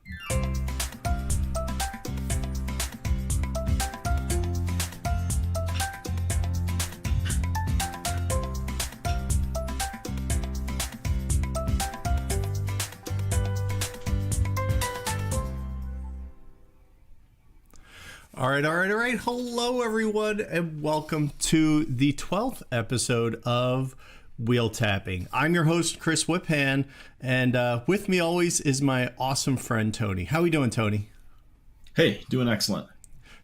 All right. Hello, everyone, and welcome to the 12th episode of Wheel Tapping. I'm your host, Chris Whiphan, and with me always is my awesome friend, Tony. How are we doing, Tony? Hey, doing excellent.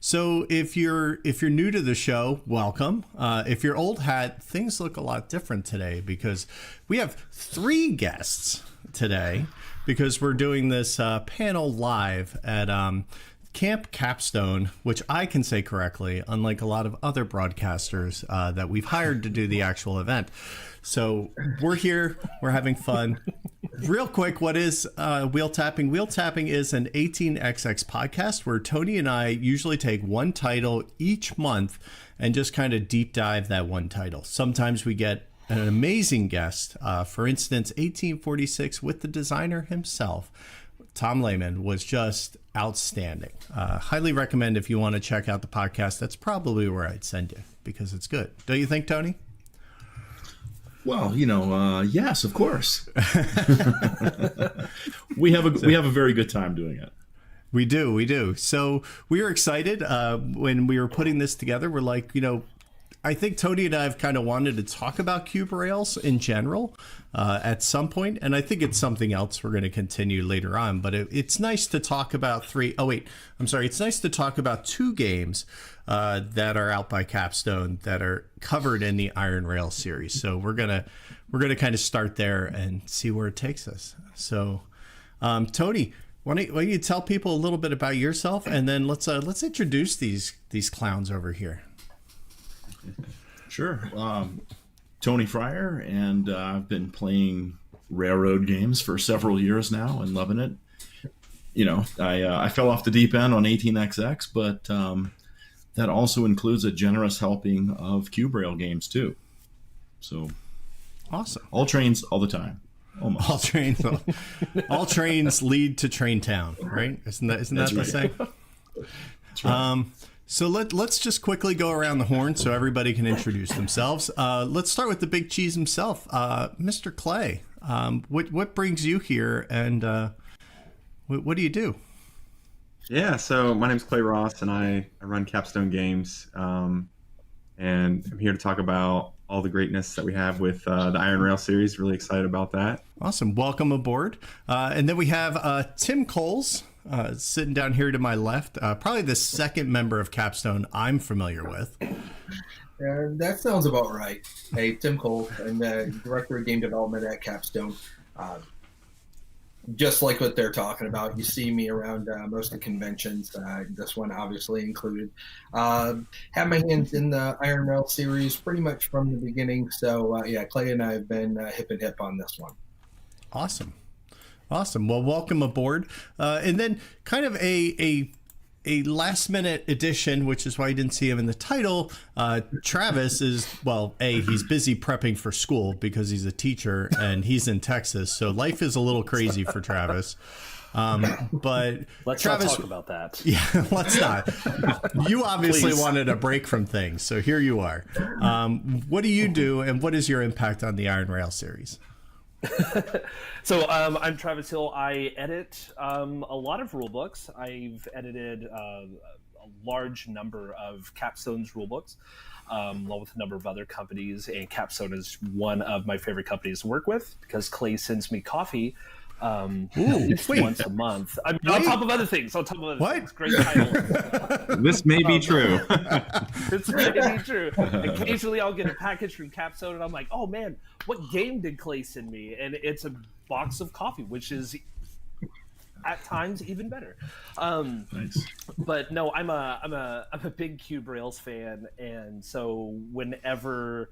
So if you're new to the show, welcome. If you're old hat, things look a lot different today because we have 3 guests today because we're doing this panel live at Camp Capstone, which I can say correctly, unlike a lot of other broadcasters that we've hired to do the actual event. So we're here, we're having fun. Real quick, what is Wheel Tapping? Wheel Tapping is an 18xx podcast where Tony and I usually take one title each month and just kind of deep dive that one title. Sometimes we get an amazing guest. For instance, 1846 with the designer himself, Tom Lehman, was just outstanding. Highly recommend if you want to check out the podcast. That's probably where I'd send you because it's good. Don't you think, Tony? Well, yes, of course. we have a very good time doing it. We do. So we were excited when we were putting this together. We're like, I think Tony and I have kind of wanted to talk about cube rails in general at some point, and I think it's something else we're going to continue later on. But it's nice to talk about it's nice to talk about 2 games that are out by Capstone that are covered in the Iron Rail series. So we're gonna kind of start there and see where it takes us. So, Tony, why don't you tell people a little bit about yourself, and then let's introduce these clowns over here. Sure. Tony Fryer, and I've been playing railroad games for several years now and loving it. I fell off the deep end on 18xx, but that also includes a generous helping of cube rail games too. So awesome. All trains all the time. Almost. All trains lead to Train Town, right? Isn't that right. the saying? That's right. So let's just quickly go around the horn so everybody can introduce themselves. Let's start with the big cheese himself, Mr. Clay. What brings you here, and what do you do? Yeah, so my name's Clay Ross, and I run Capstone Games, and I'm here to talk about all the greatness that we have with the Iron Rail series. Really excited about that. Awesome. Welcome aboard. And then we have Tim Coles. Sitting down here to my left, probably the second member of Capstone I'm familiar with. That sounds about right. Hey, Tim Cole. I'm the Director of Game Development at Capstone. Just like what they're talking about, you see me around most of the conventions, this one obviously included. Have my hands in the Iron Rail series pretty much from the beginning. So, Clay and I have been hip and hip on this one. Awesome. Well, welcome aboard. And then kind of a last minute addition, which is why you didn't see him in the title. Travis is, he's busy prepping for school because he's a teacher and he's in Texas. So life is a little crazy for Travis. But let's Travis, not talk about that. Yeah, let's not. You obviously Please. wanted a break from things. So here you are. What do you do and what is your impact on the Iron Rail series? So I'm Travis Hill. I edit a lot of rule books. I've edited a large number of Capstone's rule books, along with a number of other companies. And Capstone is one of my favorite companies to work with because Clay sends me coffee once a month. I mean, on top of other things. Great title. This may be true. This may be true. Occasionally I'll get a package from Capstone and I'm like, oh man, what game did Clay send me? And it's a box of coffee, which is at times even better. Nice. But no, I'm a big Cube Rails fan, and so whenever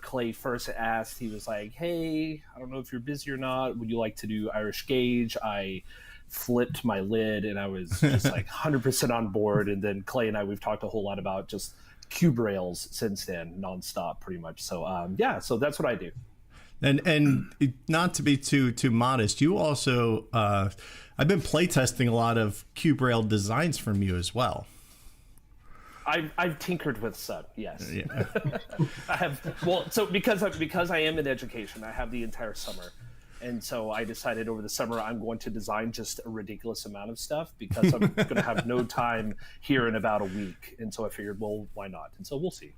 Clay first asked, he was like, hey, I don't know if you're busy or not, would you like to do Irish Gauge? I flipped my lid and I was just like 100% on board. And then Clay and I, we've talked a whole lot about just Cube Rails since then, nonstop pretty much. So so that's what I do. And not to be too modest, you also I've been playtesting a lot of cube rail designs from you as well. I've tinkered with some, yes. Yeah. I have. Well, so because I am in education, I have the entire summer, and so I decided over the summer I'm going to design just a ridiculous amount of stuff because I'm going to have no time here in about a week, and so I figured, well, why not? And so we'll see.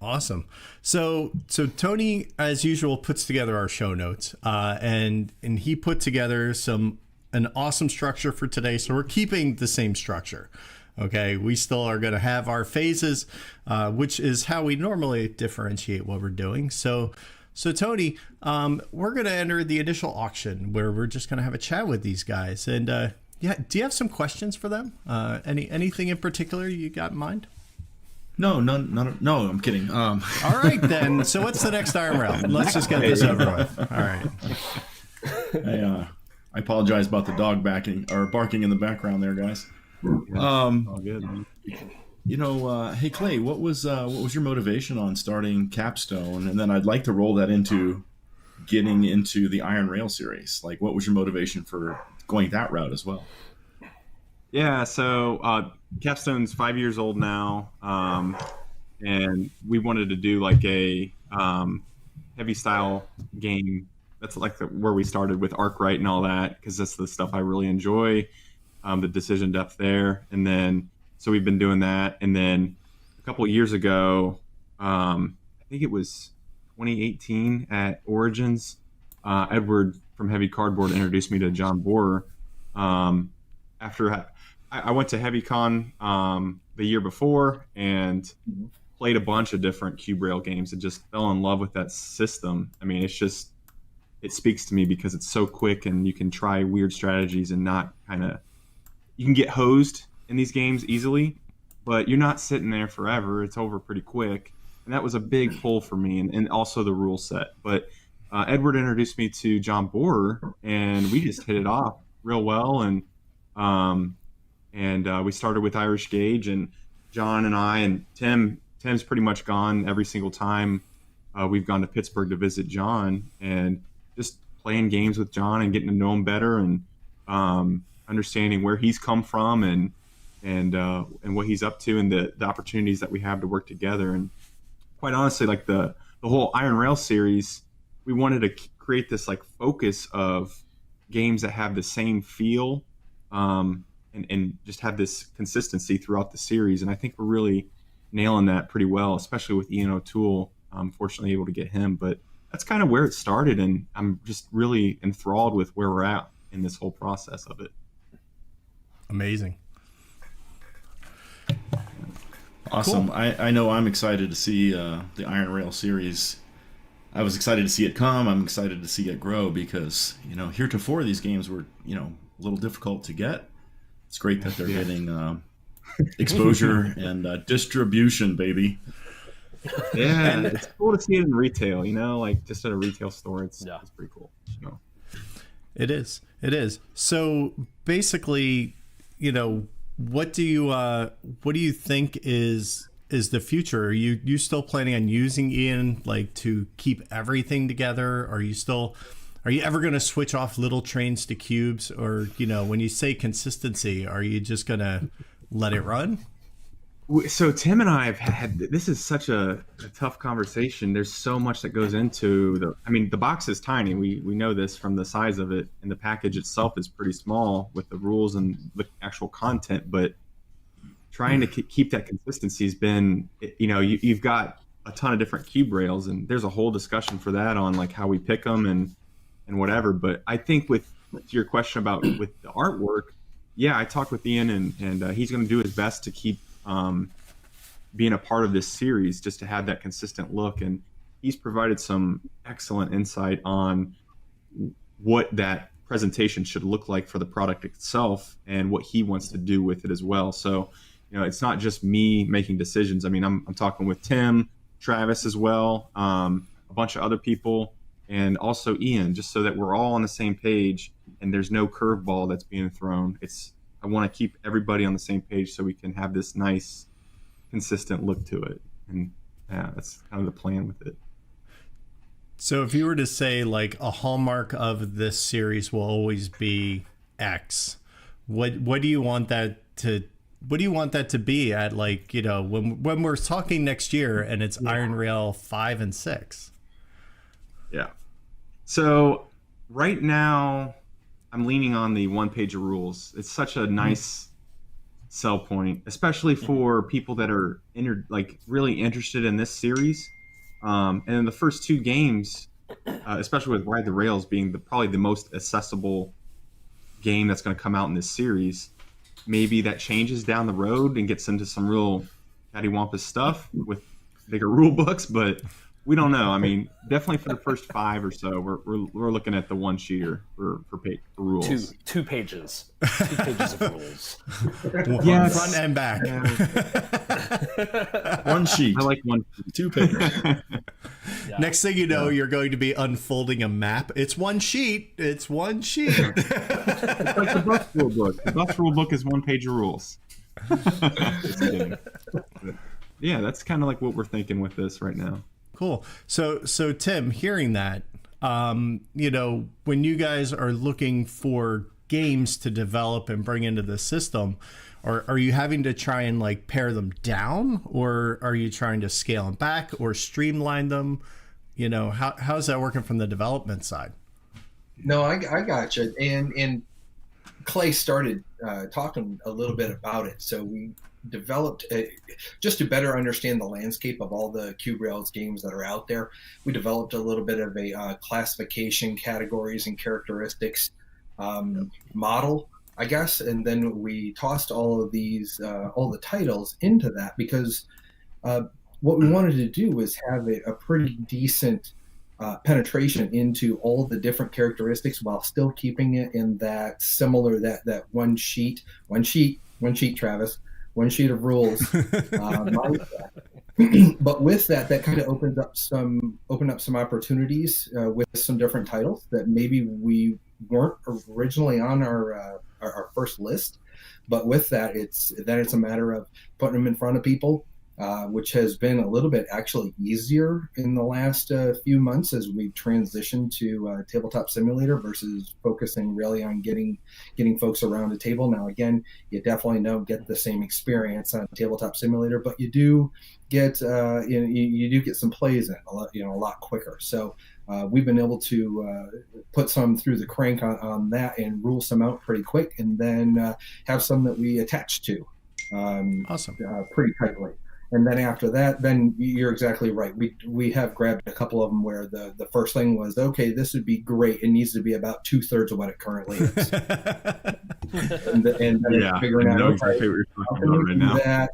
Awesome. So Tony, as usual, puts together our show notes, and he put together an awesome structure for today. So we're keeping the same structure. Okay, we still are going to have our phases, which is how we normally differentiate what we're doing. So Tony, we're going to enter the initial auction where we're just going to have a chat with these guys. And yeah, do you have some questions for them? Anything in particular you got in mind? No, none. No, I'm kidding. All right, then. So what's the next Iron Rail? Let's just get this over with. All right. I apologize about the dog barking in the background there, guys. All good. Hey Clay, what was your motivation on starting Capstone? And then I'd like to roll that into getting into the Iron Rail series. Like, what was your motivation for going that route as well? Yeah, so Capstone's 5 years old now, and we wanted to do like a heavy style game. That's like where we started with Arkwright and all that, because that's the stuff I really enjoy. The decision depth there, and then so we've been doing that, and then a couple of years ago, I think it was 2018 at Origins, Edward from Heavy Cardboard introduced me to John Borer. After I went to HeavyCon the year before and played a bunch of different cube rail games and just fell in love with that system. I mean, it speaks to me because it's so quick and you can try weird strategies and not you can get hosed in these games easily, but you're not sitting there forever. It's over pretty quick. And that was a big pull for me, and also the rule set. But Edward introduced me to John Borer, and we just hit it off real well. And we started with Irish Gauge, and John and I and Tim's pretty much gone every single time we've gone to Pittsburgh to visit John, and just playing games with John and getting to know him better, and understanding where he's come from and what he's up to, and the opportunities that we have to work together. And quite honestly, like the whole Iron Rail series, we wanted to create this like focus of games that have the same feel, and just have this consistency throughout the series. And I think we're really nailing that pretty well, especially with Ian O'Toole. I'm fortunately able to get him, but that's kind of where it started, and I'm just really enthralled with where we're at in this whole process of it. Amazing. Awesome. Cool. I know I'm excited to see the Iron Rail series. I was excited to see it come. I'm excited to see it grow because, heretofore these games were, a little difficult to get. It's great that they're getting exposure and distribution, baby. Yeah, and it's cool to see it in retail, like just at a retail store. It's pretty cool. It is. So basically, what do you think is the future? Are you still planning on using Ian like to keep everything together? Are you ever going to switch off little trains to cubes? Or, when you say consistency, are you just going to let it run? So Tim and I have had, this is such a tough conversation. There's so much that goes into the box is tiny. We know this from the size of it, and the package itself is pretty small with the rules and the actual content, but trying to keep that consistency has been, you've got a ton of different cube rails, and there's a whole discussion for that on like how we pick them and whatever. But I think with your question about with the artwork, I talked with Ian, and he's going to do his best to keep being a part of this series, just to have that consistent look. And he's provided some excellent insight on what that presentation should look like for the product itself and what he wants to do with it as well. So, it's not just me making decisions. I mean, I'm talking with Tim, Travis as well, a bunch of other people, and also Ian, just so that we're all on the same page and there's no curveball that's being thrown. I want to keep everybody on the same page so we can have this nice, consistent look to it. And that's kind of the plan with it. So if you were to say like a hallmark of this series will always be X, what do you want that to be at, like, you know, when we're talking next year and it's Iron Rail 5 and 6? Yeah. So right now I'm leaning on the one page of rules. It's such a nice sell point, especially for people that are really interested in this series. And in the first two games, especially with Ride the Rails being probably the most accessible game that's going to come out in this series, maybe that changes down the road and gets into some real cattywampus stuff with bigger rule books, but we don't know. I mean, definitely for the first 5 or so, we're looking at the one sheeter for rules. Two pages. 2 pages of rules. Yes. Front and back. One sheet. I like one. 2 pages. Yeah. Next thing you know, you're going to be unfolding a map. It's one sheet. It's one sheet. It's like the bus rule book. The bus rule book is one page of rules. Just kidding. But yeah, that's kind of like what we're thinking with this right now. Cool. So Tim, hearing that, you know, when you guys are looking for games to develop and bring into the system, are you having to try and like pare them down, or are you trying to scale them back or streamline them? You know, how's that working from the development side? No, I gotcha. And Clay started talking a little bit about it. So we developed just to better understand the landscape of all the Cube Rails games that are out there. We developed a little bit of a classification, categories, and characteristics model, I guess, and then we tossed all of these all the titles into that, because what we wanted to do was have a pretty decent penetration into all the different characteristics while still keeping it in that similar that one sheet, Travis. One sheet of rules, mindset. But with that kind of opened up some opportunities with some different titles that maybe we weren't originally on our first list. But with that, it's a matter of putting them in front of people, which has been a little bit actually easier in the last few months as we transitioned to Tabletop Simulator versus focusing really on getting folks around a table. Now, again, you definitely don't get the same experience on Tabletop Simulator, but you do get you do get some plays in a lot quicker. So we've been able to put some through the crank on that and rule some out pretty quick, and then have some that we attach to Awesome. Pretty tightly. And then after that, then you're exactly right. We have grabbed a couple of them where the first thing was, okay, this would be great. It needs to be about 2/3 of what it currently is. and then figuring out, exactly what you're talking about right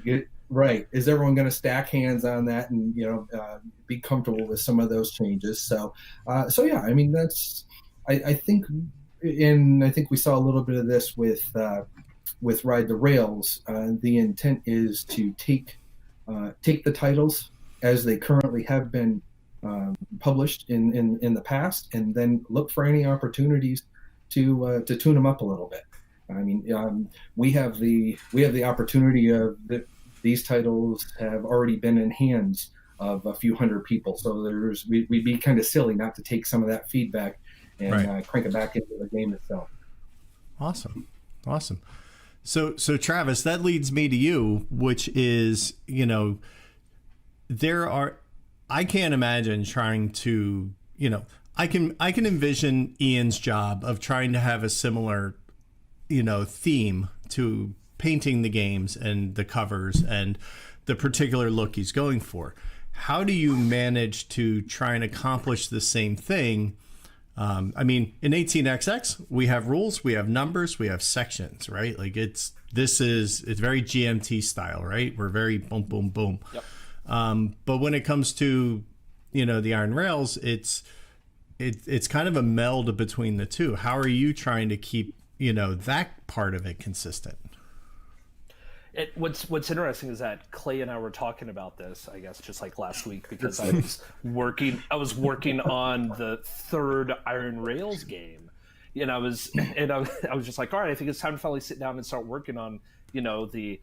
now. Right. Is everyone going to stack hands on that and, be comfortable with some of those changes? So yeah, I mean, that's, I think we saw a little bit of this with Ride the Rails. The intent is to take the titles as they currently have been published in the past, and then look for any opportunities to tune them up a little bit. I mean, we have the opportunity of these titles have already been in hands of a few hundred people, so we'd be kind of silly not to take some of that feedback and crank it back into the game itself. Awesome. So Travis, that leads me to you, which is, I can't imagine trying to, I can envision Ian's job of trying to have a similar, theme to painting the games and the covers and the particular look he's going for. How do you manage to try and accomplish the same thing? I mean, in 18xx, we have rules, we have numbers, we have sections, right? Like it's very GMT style, right? We're very boom, boom, boom. Yep. But when it comes to, the Iron Rails, it's kind of a meld between the two. How are you trying to keep, that part of it consistent? What's interesting is that Clay and I were talking about this, I guess, just like last week, because I was working on the third Iron Rails game, and I was just like, all right, I think it's time to finally sit down and start working on, the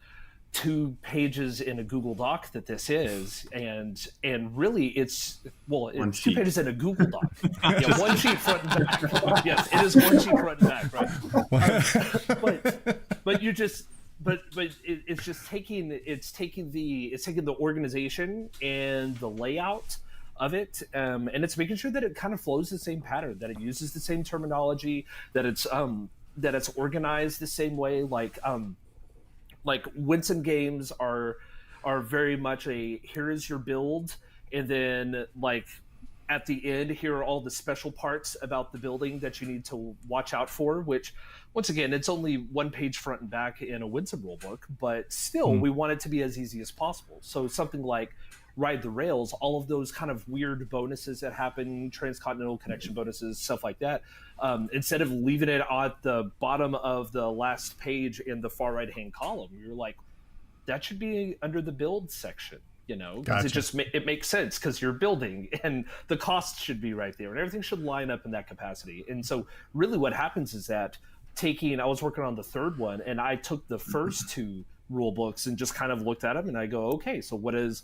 2 pages in a Google Doc that this is, and really it's 2 pages in a Google Doc. Yeah, 1 sheet front and back. Yes, it is 1 sheet front and back, right? but you just it's just taking the organization and the layout of it, and it's making sure that it kind of flows the same pattern, that it uses the same terminology, that it's organized the same way. Like Winsome games are very much here is your build, and then like at the end here are all the special parts about the building that you need to watch out for, which once again it's only 1 page front and back in a Winsome rulebook, but still we want it to be as easy as possible. So something like Ride the Rails, all of those kind of weird bonuses that happen, transcontinental connection bonuses, stuff like that, instead of leaving it at the bottom of the last page in the far right hand column, you're like, that should be under the build section, because Gotcha. it makes sense because you're building, and the cost should be right there, and everything should line up in that capacity. And so really what happens is that I was working on the 3rd one, and I took the first 2 rule books and just kind of looked at them, and I go, okay, so what does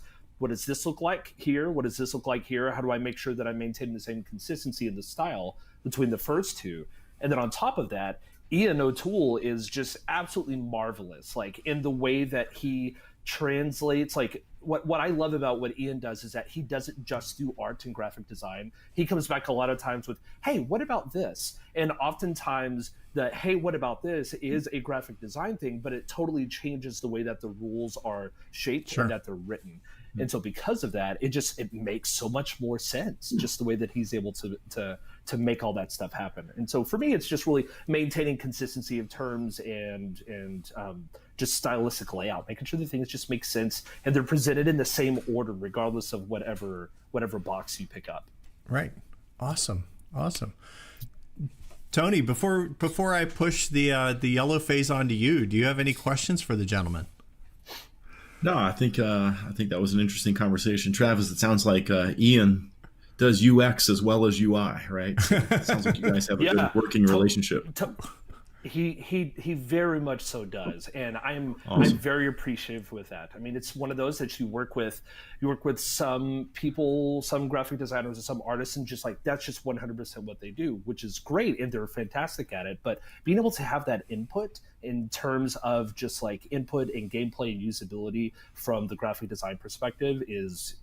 this look like here? What does this look like here? How do I make sure that I'm maintaining the same consistency in the style between the first 2? And then on top of that, Ian O'Toole is just absolutely marvelous, like in the way that he translates. Like what I love about what Ian does is that he doesn't just do art and graphic design. He comes back a lot of times with, hey, what about this? And oftentimes the hey, what about this is a graphic design thing, but it totally changes the way that the rules are shaped and that they're written. And so because of that, it makes so much more sense, just the way that he's able to make all that stuff happen. And so for me, it's just really maintaining consistency of terms and just stylistic layout, making sure that things just make sense and they're presented in the same order, regardless of whatever box you pick up. Right. Awesome. Tony, before I push the yellow phase onto you, do you have any questions for the gentleman? No, I think that was an interesting conversation, Travis. It sounds like Ian does UX as well as UI, right? So it sounds like you guys have a good working relationship. He very much so does, and I'm very appreciative with that. I mean, it's one of those that you work with some people, some graphic designers and some artists, and just like that's just 100% what they do, which is great, and they're fantastic at it. But being able to have that input in terms of just like input and gameplay and usability from the graphic design perspective is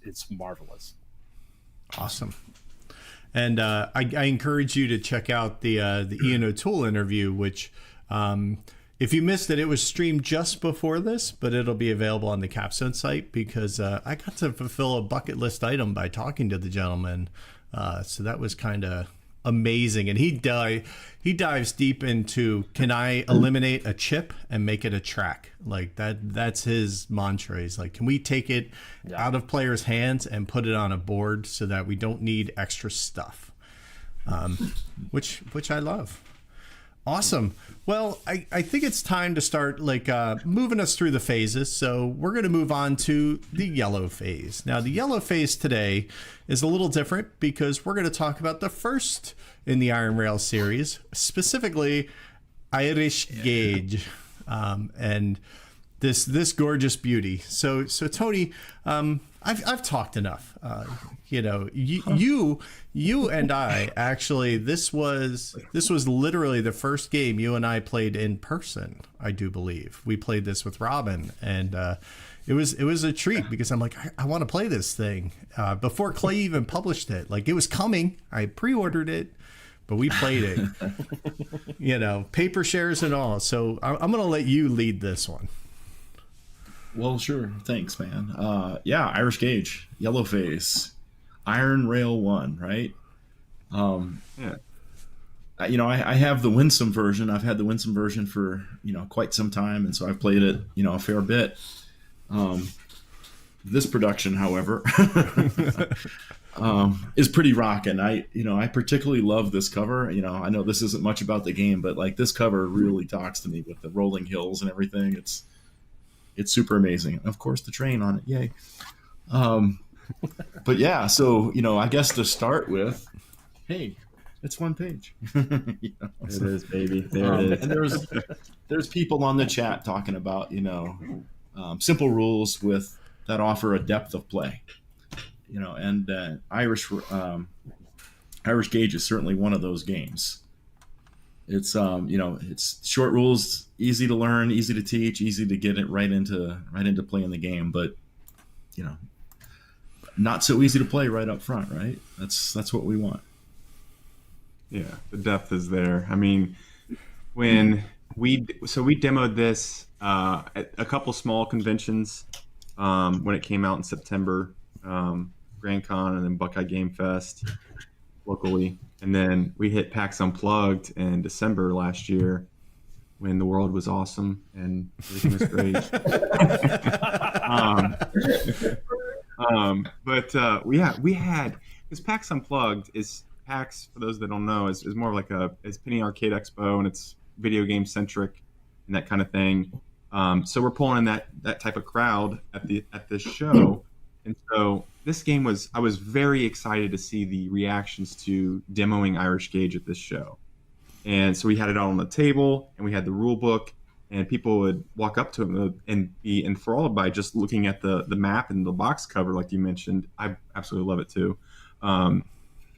it's marvelous. Awesome. And I encourage you to check out the Ian O'Toole interview, which if you missed it, it was streamed just before this, but it'll be available on the Capstone site because I got to fulfill a bucket list item by talking to the gentleman. So that was kind of amazing. And he dives deep into, can I eliminate a chip and make it a track? Like that's his mantra. He's like, can we take it out of players' hands and put it on a board so that we don't need extra stuff? Which I love. Awesome. Well, I think it's time to start moving us through the phases. So we're going to move on to the yellow phase. Now, the yellow phase today is a little different because we're going to talk about the first in the Iron Rail series, specifically Irish Gauge, and this gorgeous beauty. So Tony, I've talked enough. You and I actually, this was literally the first game you and I played in person. I do believe we played this with Robin, and it was a treat because I'm like, I want to play this thing before Clay even published it. Like it was coming. I pre-ordered it, but we played it. Paper shares and all. So I'm gonna let you lead this one. Well, sure. Thanks, man. Irish Gauge, Yellow Phase, Iron Rail 1, right? I have the Winsome version. I've had the Winsome version for, quite some time. And so I've played it, a fair bit. This production, however, is pretty rocking. I particularly love this cover. I know this isn't much about the game, but like this cover really talks to me with the rolling hills and everything. It's super amazing. And of course, the train on it. Yay. But yeah, so, I guess to start with, hey, it's one page. It is, baby. There it is. And there's people on the chat talking about, simple rules with that offer a depth of play. And Irish Gauge is certainly one of those games. It's it's short rules, easy to learn, easy to teach, easy to get it right into playing the game, but not so easy to play right up front, right? That's what we want. Yeah, the depth is there. I mean, when we demoed this at a couple small conventions when it came out in September, Grand Con and then Buckeye Game Fest locally, and then we hit PAX Unplugged in December last year when the world was awesome and everything was great. We had, because PAX Unplugged is, PAX, for those that don't know, is more like it's Penny Arcade Expo, and it's video game centric and that kind of thing. So we're pulling in that type of crowd at this show, and so this game I was very excited to see the reactions to demoing Irish Gauge at this show, and so we had it all on the table, and we had the rule book, and people would walk up to it and be enthralled by just looking at the map and the box cover, like you mentioned. I absolutely love it too.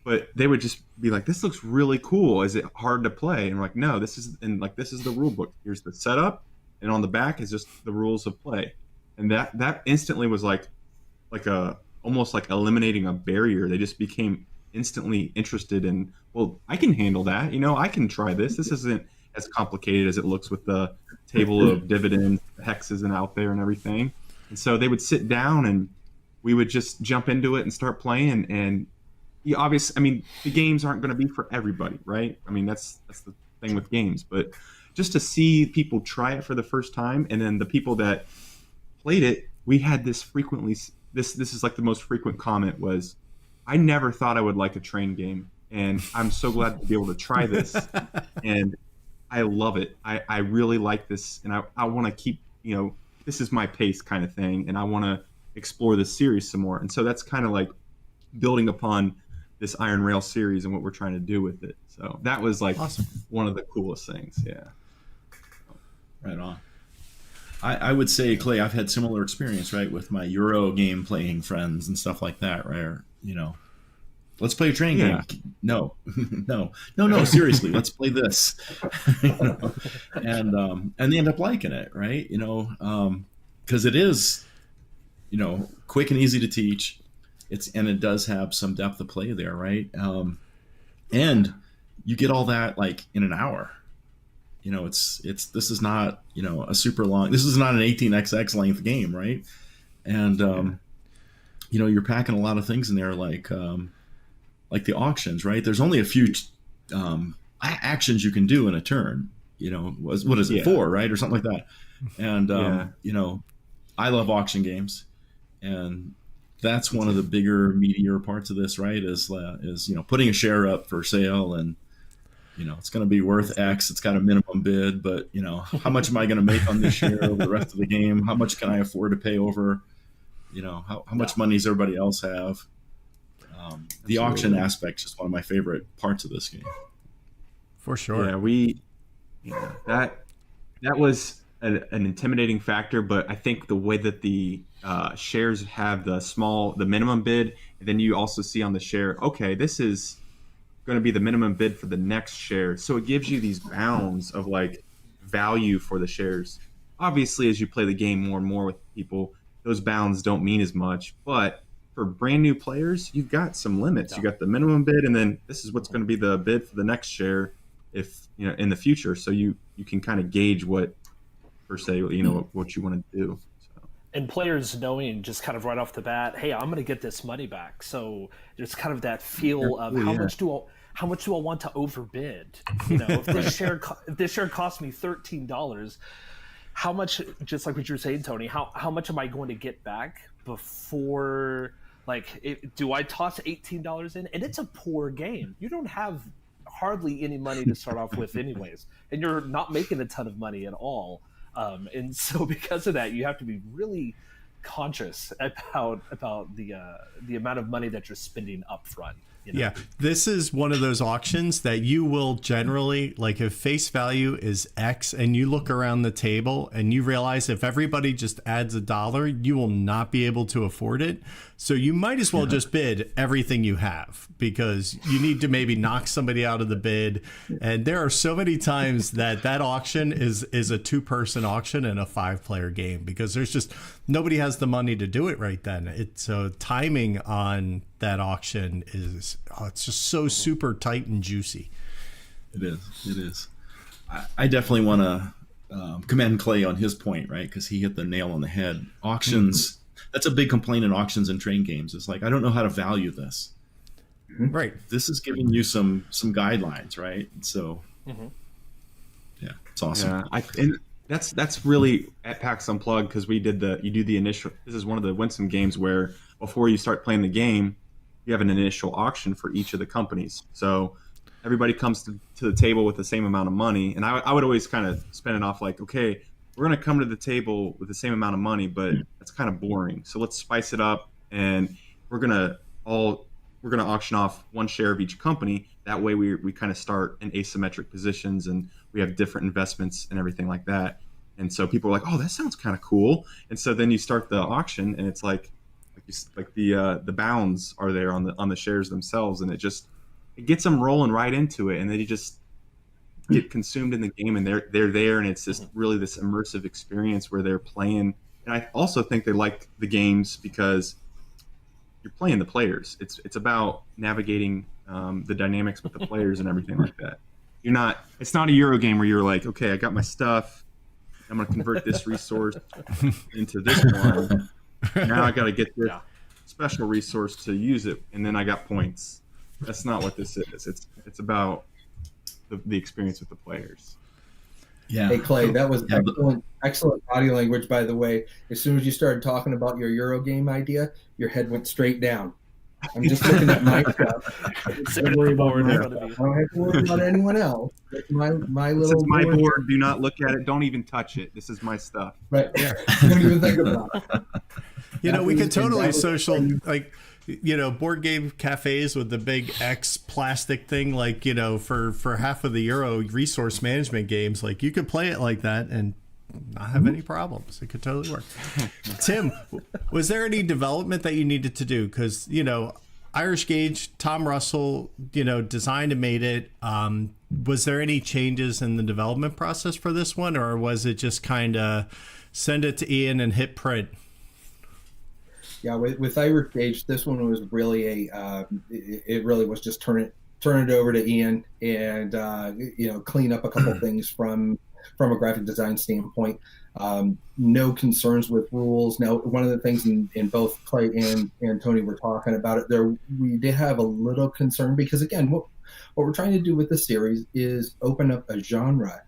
But they would just be like, "This looks really cool. Is it hard to play?" And we're like, "No, this is the rule book. Here's the setup, and on the back is just the rules of play." And that instantly was almost like eliminating a barrier. They just became instantly interested in, well, I can handle that. I can try this. This isn't as complicated as it looks with the table of dividends, the hexes and out there and everything. And so they would sit down and we would just jump into it and start playing. And the games aren't going to be for everybody, right? I mean, that's the thing with games. But just to see people try it for the first time, and then the people that played it, we had this frequently. This is like the most frequent comment was, "I never thought I would like a train game, and I'm so glad to be able to try this, and I love it. I really like this, and I want to keep, this is my pace kind of thing, and I want to explore this series some more." And so that's kind of like building upon this Iron Rail series and what we're trying to do with it. So that was like awesome. One of the coolest things. Yeah. Right on. I would say, Clay, I've had similar experience, right, with my Euro game playing friends and stuff like that, right? Or, let's play a train game. No, no, seriously, let's play this. And they end up liking it, right? Because it is, quick and easy to teach. It does have some depth of play there, right? And you get all that like in an hour. This is not, a super long, this is not an 18xx length game, right? And, you're packing a lot of things in there, like the auctions, right? There's only a few actions you can do in a turn, what is it, 4, right? Or something like that. And, I love auction games, and that's one of the bigger, meatier parts of this, right? Is putting a share up for sale, and it's going to be worth X. It's got a minimum bid, but how much am I going to make on this share over the rest of the game? How much can I afford to pay over? How much money does everybody else have? The auction aspect is one of my favorite parts of this game. For sure. Yeah, that was an intimidating factor, but I think the way that the shares have the minimum bid, and then you also see on the share, okay, this is going to be the minimum bid for the next share. So it gives you these bounds of like value for the shares. Obviously, as you play the game more and more with people, those bounds don't mean as much. But for brand new players, you've got some limits. You got the minimum bid, and then this is what's going to be the bid for the next share, if in the future. So you can kind of gauge what what you want to do. And players knowing just kind of right off the bat, hey, I'm going to get this money back. So there's kind of that feel of how much do I want to overbid? If this share costs me $13, how much? Just like what you were saying, Tony, how much am I going to get back before? Do I toss $18 in? And it's a poor game. You don't have hardly any money to start off with, anyways, and you're not making a ton of money at all. And so because of that, you have to be really conscious about the amount of money that you're spending up front, Yeah, this is one of those auctions that you will generally, like if face value is X and you look around the table and you realize if everybody just adds $1, you will not be able to afford it. So you might as well just bid everything you have, because you need to maybe knock somebody out of the bid. And there are so many times that auction is a 2-person auction and a 5-player game, because there's just nobody has the money to do it right then. So timing on that auction is it's just so super tight and juicy. It is. I definitely want to commend Clay on his point, right? Because he hit the nail on the head. Auctions, that's a big complaint in auctions and train games. It's like, I don't know how to value this. Right. This is giving you some guidelines, right? So, yeah, it's awesome. Yeah, and that's really at PAX Unplugged, because you do the initial. This is one of the Winsome games where before you start playing the game, you have an initial auction for each of the companies. So everybody comes to the table with the same amount of money, and I would always kind of spin it off like, okay, we're going to come to the table with the same amount of money, but that's kind of boring. So let's spice it up, and we're going to auction off one share of each company. That way we kind of start in asymmetric positions, and we have different investments and everything like that. And so people are like, oh, that sounds kind of cool. And so then you start the auction, and it's like the bounds are there on the shares themselves, and it gets them rolling right into it, and then you just get consumed in the game, and they're there, and it's just really this immersive experience where they're playing. And I also think they like the games because you're playing the players. It's about navigating the dynamics with the players and everything like that. It's not a Euro game where you're like, okay, I got my stuff, I'm going to convert this resource into this one. Now I got to get this special resource to use it, and then I got points. That's not what this is. It's about the experience with the players. Yeah. Hey Clay, that was excellent body language, by the way. As soon as you started talking about your Euro game idea, your head went straight down. I'm just looking at my stuff. Don't worry about my stuff. I don't have to worry about anyone else. It's my little. This is my board. Do not look at it. Don't even touch it. This is my stuff. Right. Don't even think about it. We could totally board game cafes with the big X plastic thing, like, for half of the Euro resource management games, like you could play it like that and not have any problems. It could totally work. Tim, was there any development that you needed to do? Because, Irish Gauge, Tom Russell, designed and made it. Was there any changes in the development process for this one, or was it just kind of send it to Ian and hit print? Yeah, with Irish Gauge, this one was really it really was just turn it over to Ian and clean up a couple things from a graphic design standpoint. No concerns with rules. Now, one of the things in both Clay and Tony were talking about it, we did have a little concern because, again, what we're trying to do with this series is open up a genre,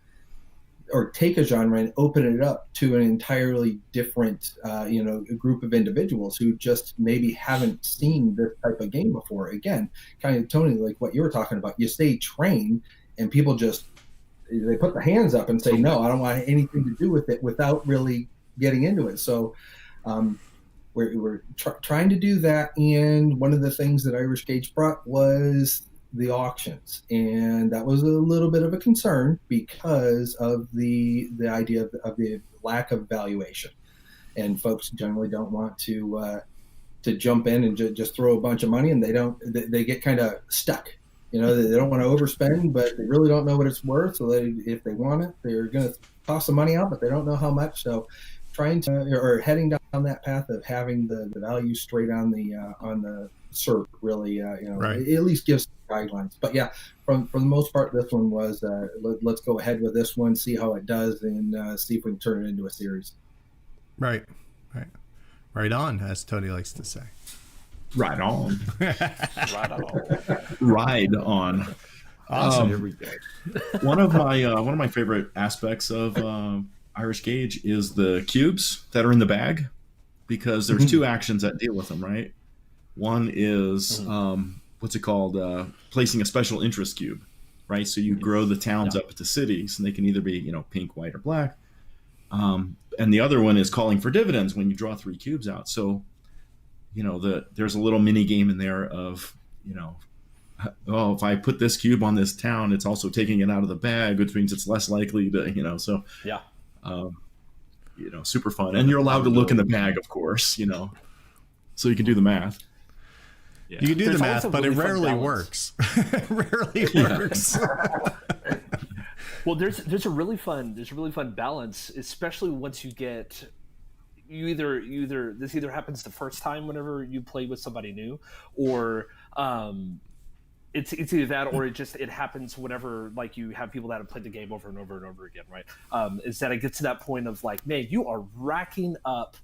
or take a genre and open it up to an entirely different, group of individuals who just maybe haven't seen this type of game before. Again, kind of, Tony, like what you were talking about, you stay trained and people they put their hands up and say, no, I don't want anything to do with it, without really getting into it. So we're trying to do that. And one of the things that Irish Gauge brought was the auctions, and that was a little bit of a concern because of the idea of the lack of valuation, and folks generally don't want to jump in and just throw a bunch of money, and they get kind of stuck. They don't want to overspend, but they really don't know what it's worth. So if they want it, they're going to toss some money out, but they don't know how much. So heading down that path of having the value straight on the SERP really, right. It at least gives guidelines. But yeah, for the most part, this one was let's go ahead with this one, see how it does, and see if we can turn it into a series. Right on, as Tony likes to say. Right on. Right on. Ride on. Awesome. Here we go. One of my favorite aspects of Irish Gauge is the cubes that are in the bag, because there's two actions that deal with them, right? One is what's it called? Placing a special interest cube, right? So you grow the towns up to cities, and they can either be pink, white, or black. And the other one is calling for dividends when you draw 3 cubes out. So there's a little mini game in there of oh, if I put this cube on this town, it's also taking it out of the bag, which means it's less likely to, so, Yeah. Super fun. And you're allowed to look in the bag, of course, so you can do the math. Yeah. You can do There's the math, also but really it fun rarely balance. works. Rarely works. Well, there's a really fun balance, especially once you get this either happens the first time whenever you play with somebody new, or it's either that, or it happens whenever like you have people that have played the game over and over and over again, right? Is that it gets to that point of like, man, you are racking up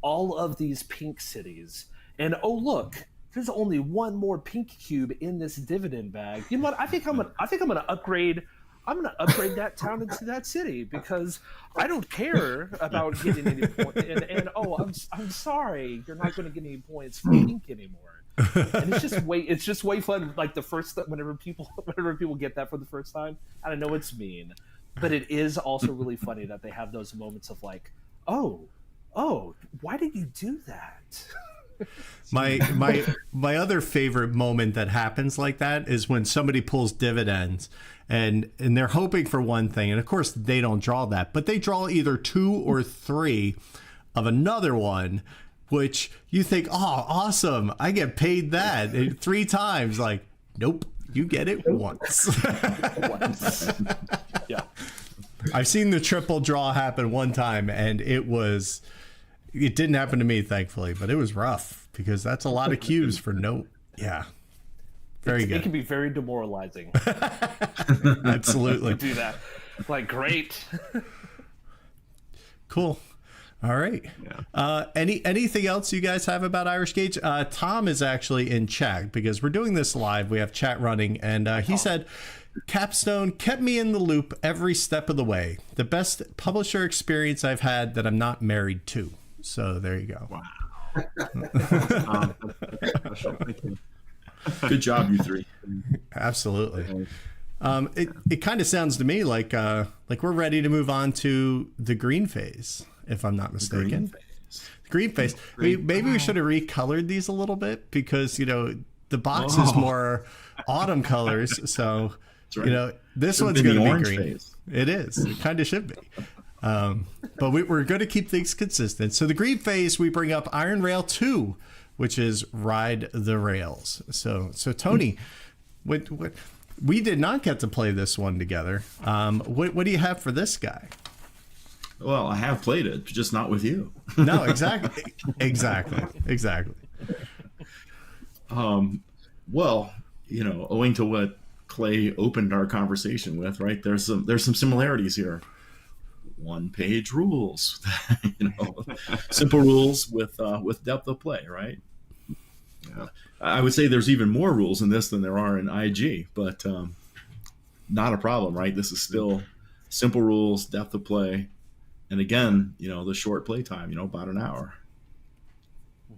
all of these pink cities, and oh look, there's only one more pink cube in this dividend bag. You know what? I think I'm gonna upgrade. I'm going to upgrade that town into that city because I don't care about getting any points. And I'm sorry, you're not going to get any points for pink anymore. And it's just way fun. Like whenever people get that for the first time, and I know it's mean, but it is also really funny that they have those moments of like, oh, why did you do that? My other favorite moment that happens like that is when somebody pulls dividends and they're hoping for one thing, and of course they don't draw that, but they draw either 2 or 3 of another one, which you think, oh, awesome, I get paid that 3 times. Like, nope, you get it once. Yeah, I've seen the triple draw happen one time, and it didn't happen to me, thankfully, but it was rough because that's a lot of cubes for no. Yeah. Very good. It can be very demoralizing. Absolutely. Do that. Like, great. Cool. All right. Yeah. Anything else you guys have about Irish Gauge? Tom is actually in chat because we're doing this live. We have chat running, and he said, Capstone kept me in the loop every step of the way. The best publisher experience I've had that I'm not married to. So there you go. Wow. Thank you. Good job, you 3. Absolutely. It kind of sounds to me like we're ready to move on to the green phase, if I'm not mistaken. Green phase. Maybe we should have recolored these a little bit because the box is more autumn colors, so right. this Should've one's been going the to be orange green. phase. It is. It kind of should be. But we're going to keep things consistent. So the green phase, we bring up Iron Rail 2, which is Ride the Rails. So Tony, what we did not get to play this one together. What do you have for this guy? Well, I have played it, just not with you. No, exactly. Well, owing to what Clay opened our conversation with, right? There's some similarities here. 1-page rules, simple rules with depth of play, right? Yeah. I would say there's even more rules in this than there are in IG, but not a problem, right? This is still simple rules, depth of play, and again, the short play time, about an hour.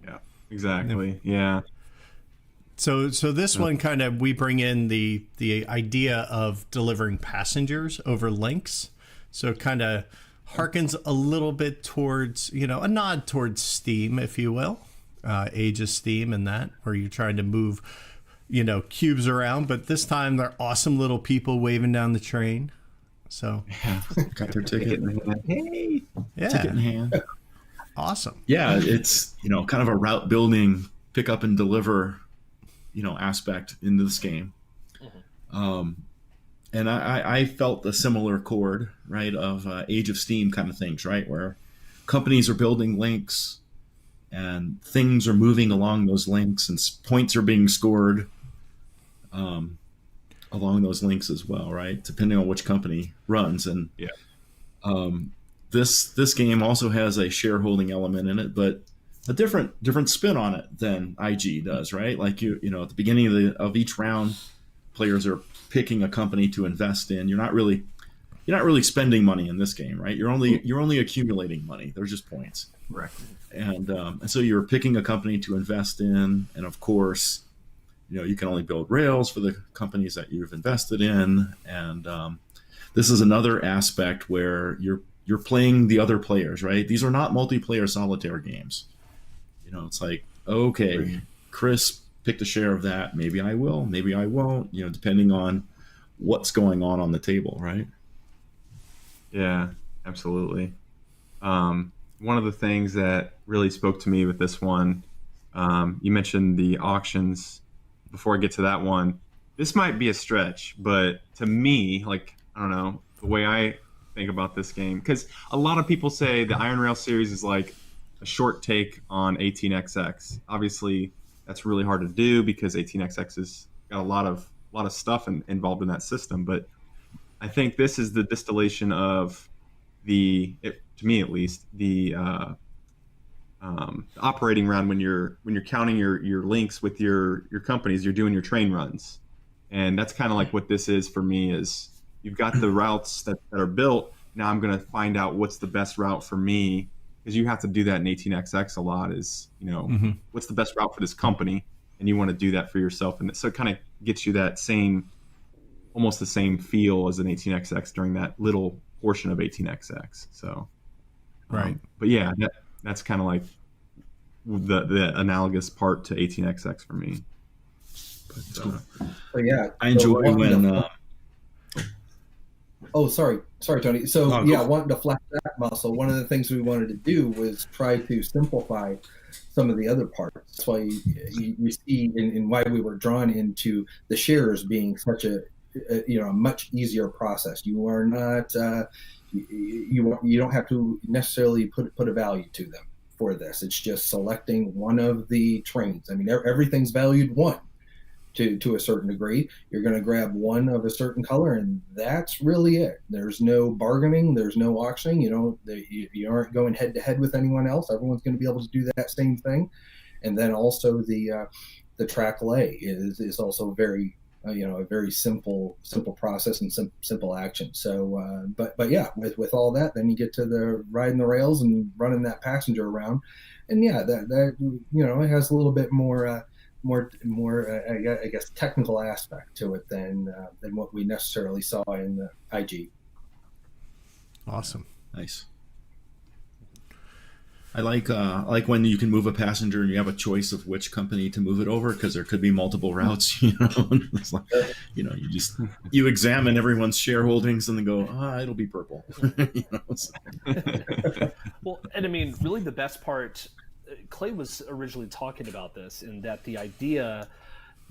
Yeah, exactly. Yeah. So this one kind of, we bring in the idea of delivering passengers over links. So it kind of harkens a little bit towards, a nod towards Steam, if you will, Age of Steam and that, where you're trying to move, cubes around. But this time they're awesome little people waving down the train. So got their ticket in hand. Hey, yeah. Ticket in hand. Awesome. Yeah, it's, kind of a route building, pick up and deliver, aspect into this game. And I felt a similar chord, right, of Age of Steam kind of things, right, where companies are building links and things are moving along those links and points are being scored along those links as well, right, depending on which company runs. And this game also has a shareholding element in it, but a different spin on it than IG does, right? Like at the beginning of each round, players are picking a company to invest in. You're not really spending money in this game, right? You're only accumulating money. They're just points. Right. And so you're picking a company to invest in, and of course, you can only build rails for the companies that you've invested in. And this is another aspect where you're playing the other players, right? These are not multiplayer solitaire games. It's like, okay, Chris picked a share of that. Maybe I will, maybe I won't, depending on what's going on the table, right? Yeah, absolutely. One of the things that really spoke to me with this one, you mentioned the auctions. Before I get to that one, this might be a stretch, but to me, like, I don't know, the way I think about this game, because a lot of people say the Iron Rail series is like a short take on 18xx. Obviously, that's really hard to do because 18xx has got a lot of stuff involved in that system. But I think this is the distillation of to me at least, the operating round when you're counting your links with your companies, you're doing your train runs, and that's kind of like what this is for me. Is you've got the routes that are built. Now I'm going to find out what's the best route for me, because you have to do that in 18xx a lot. Is what's the best route for this company, and you want to do that for yourself, and so it kind of gets you that almost the same feel as an 18xx during that little portion of 18xx. So, right. But yeah, that's kind of like the analogous part to 18xx for me. But yeah, I enjoy when. Sorry, Tony. So wanting to flex that muscle, one of the things we wanted to do was try to simplify some of the other parts. That's why you see in why we were drawn into the shares being such a much easier process. You are not you don't have to necessarily put a value to them for this. It's just selecting one of the trains. I mean, everything's valued 1 to a certain degree. You're going to grab one of a certain color, and that's really it. There's no bargaining. There's no auctioning. You aren't going head to head with anyone else. Everyone's going to be able to do that same thing. And then also the track lay is also very a very simple process and simple action. So, but yeah, with all that, then you get to the riding the rails and running that passenger around, and yeah, that it has a little bit more I guess technical aspect to it than what we necessarily saw in the IG. Awesome, nice. I like when you can move a passenger and you have a choice of which company to move it over, because there could be multiple routes. It's like, you examine everyone's shareholdings and then go, it'll be purple. Well, and I mean, really, the best part, Clay was originally talking about this, in that the idea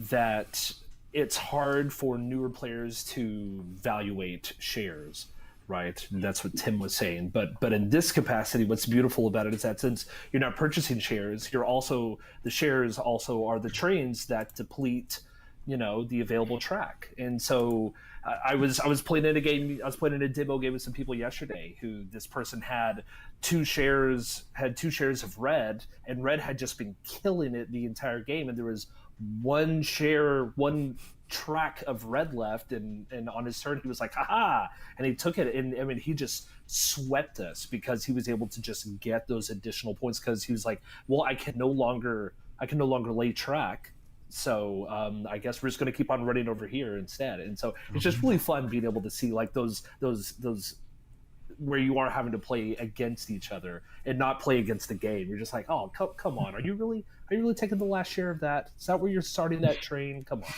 that it's hard for newer players to valuate shares. Right, and that's what Tim was saying. But in this capacity, what's beautiful about it is that since you're not purchasing shares, the shares also are the trains that deplete, the available track. And so I was playing in a game. I was playing in a demo game with some people yesterday. Who this person had 2 shares of red, and red had just been killing it the entire game, and there was one track of red left, and on his turn he was like, haha, and he took it, and I mean, he just swept us because he was able to just get those additional points, because he was like, well, I can no longer lay track, so I guess we're just going to keep on running over here instead. And so it's just really fun being able to see like those where you are having to play against each other and not play against the game. You're just like, oh, come on, are you really taking the last share of that? Is that where you're starting that train? Come on.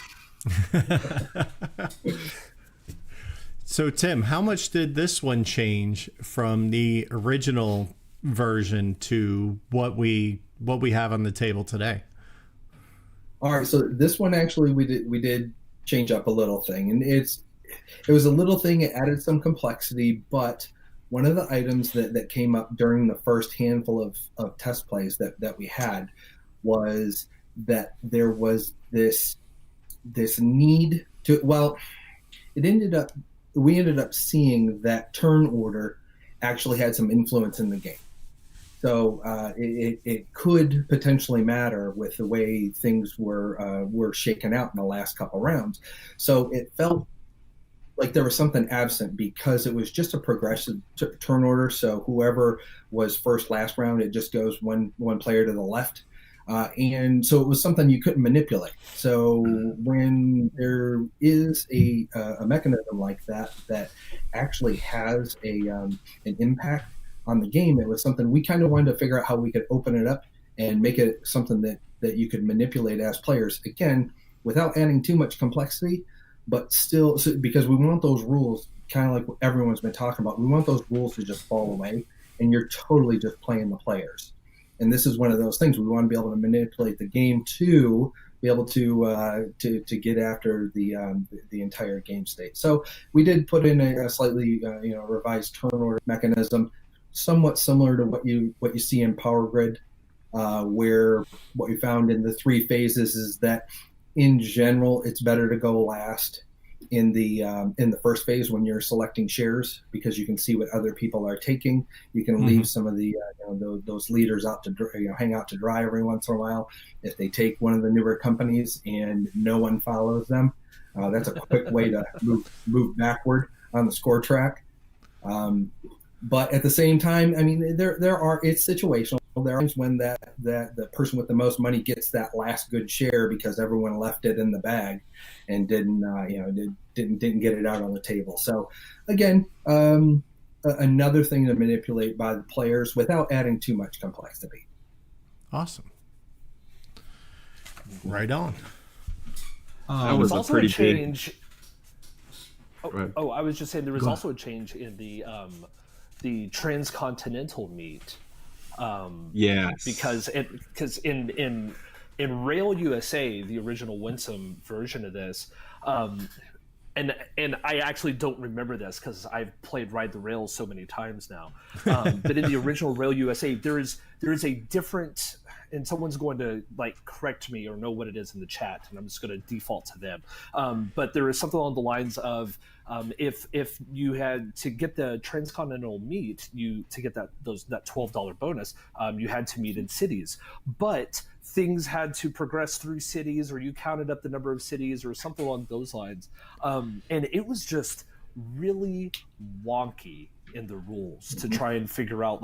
So Tim, how much did this one change from the original version to what we have on the table today? All right, so this one actually we did change up a little thing, and it was a little thing. It added some complexity, but one of the items that came up during the first handful of test plays that we had was that there was this need to, we ended up seeing that turn order actually had some influence in the game. So it could potentially matter with the way things were shaken out in the last couple rounds. So it felt like there was something absent because it was just a progressive turn order. So whoever was first last round, it just goes one player to the left. And so it was something you couldn't manipulate. So when there is a mechanism like that actually has an impact on the game, it was something we kind of wanted to figure out how we could open it up and make it something that that you could manipulate as players, again, without adding too much complexity, but still, because we want those rules, kind of like what everyone's been talking about, we want those rules to just fall away, and you're totally just playing the players. And this is one of those things we want to be able to manipulate the game to be able to get after the entire game state. So we did put in a slightly revised turn order mechanism, somewhat similar to what you see in Power Grid, where what we found in the 3 phases is that in general it's better to go last in the first phase when you're selecting shares, because you can see what other people are taking. You can leave some of the those leaders out to hang out to dry every once in a while. If they take one of the newer companies and no one follows them, that's a quick way to move backward on the score track. But at the same time, I mean, it's situational. There are times when that the person with the most money gets that last good share because everyone left it in the bag and didn't get it out on the table. So again, another thing to manipulate by the players without adding too much complexity. Awesome. Right on. That was also pretty a change. Big... I was just saying there was also a change in the transcontinental meet. Yes. Because in Rail USA, the original Winsome version of this, and I actually don't remember this because I've played Ride the Rails so many times now. But in the original Rail USA, there is a different, and someone's going to correct me or know what it is in the chat, and I'm just going to default to them. But there is something along the lines of if you had to get the transcontinental meet, to get that $12 bonus, you had to meet in cities, but things had to progress through cities, or you counted up the number of cities or something along those lines. And it was just really wonky in the rules to try and figure out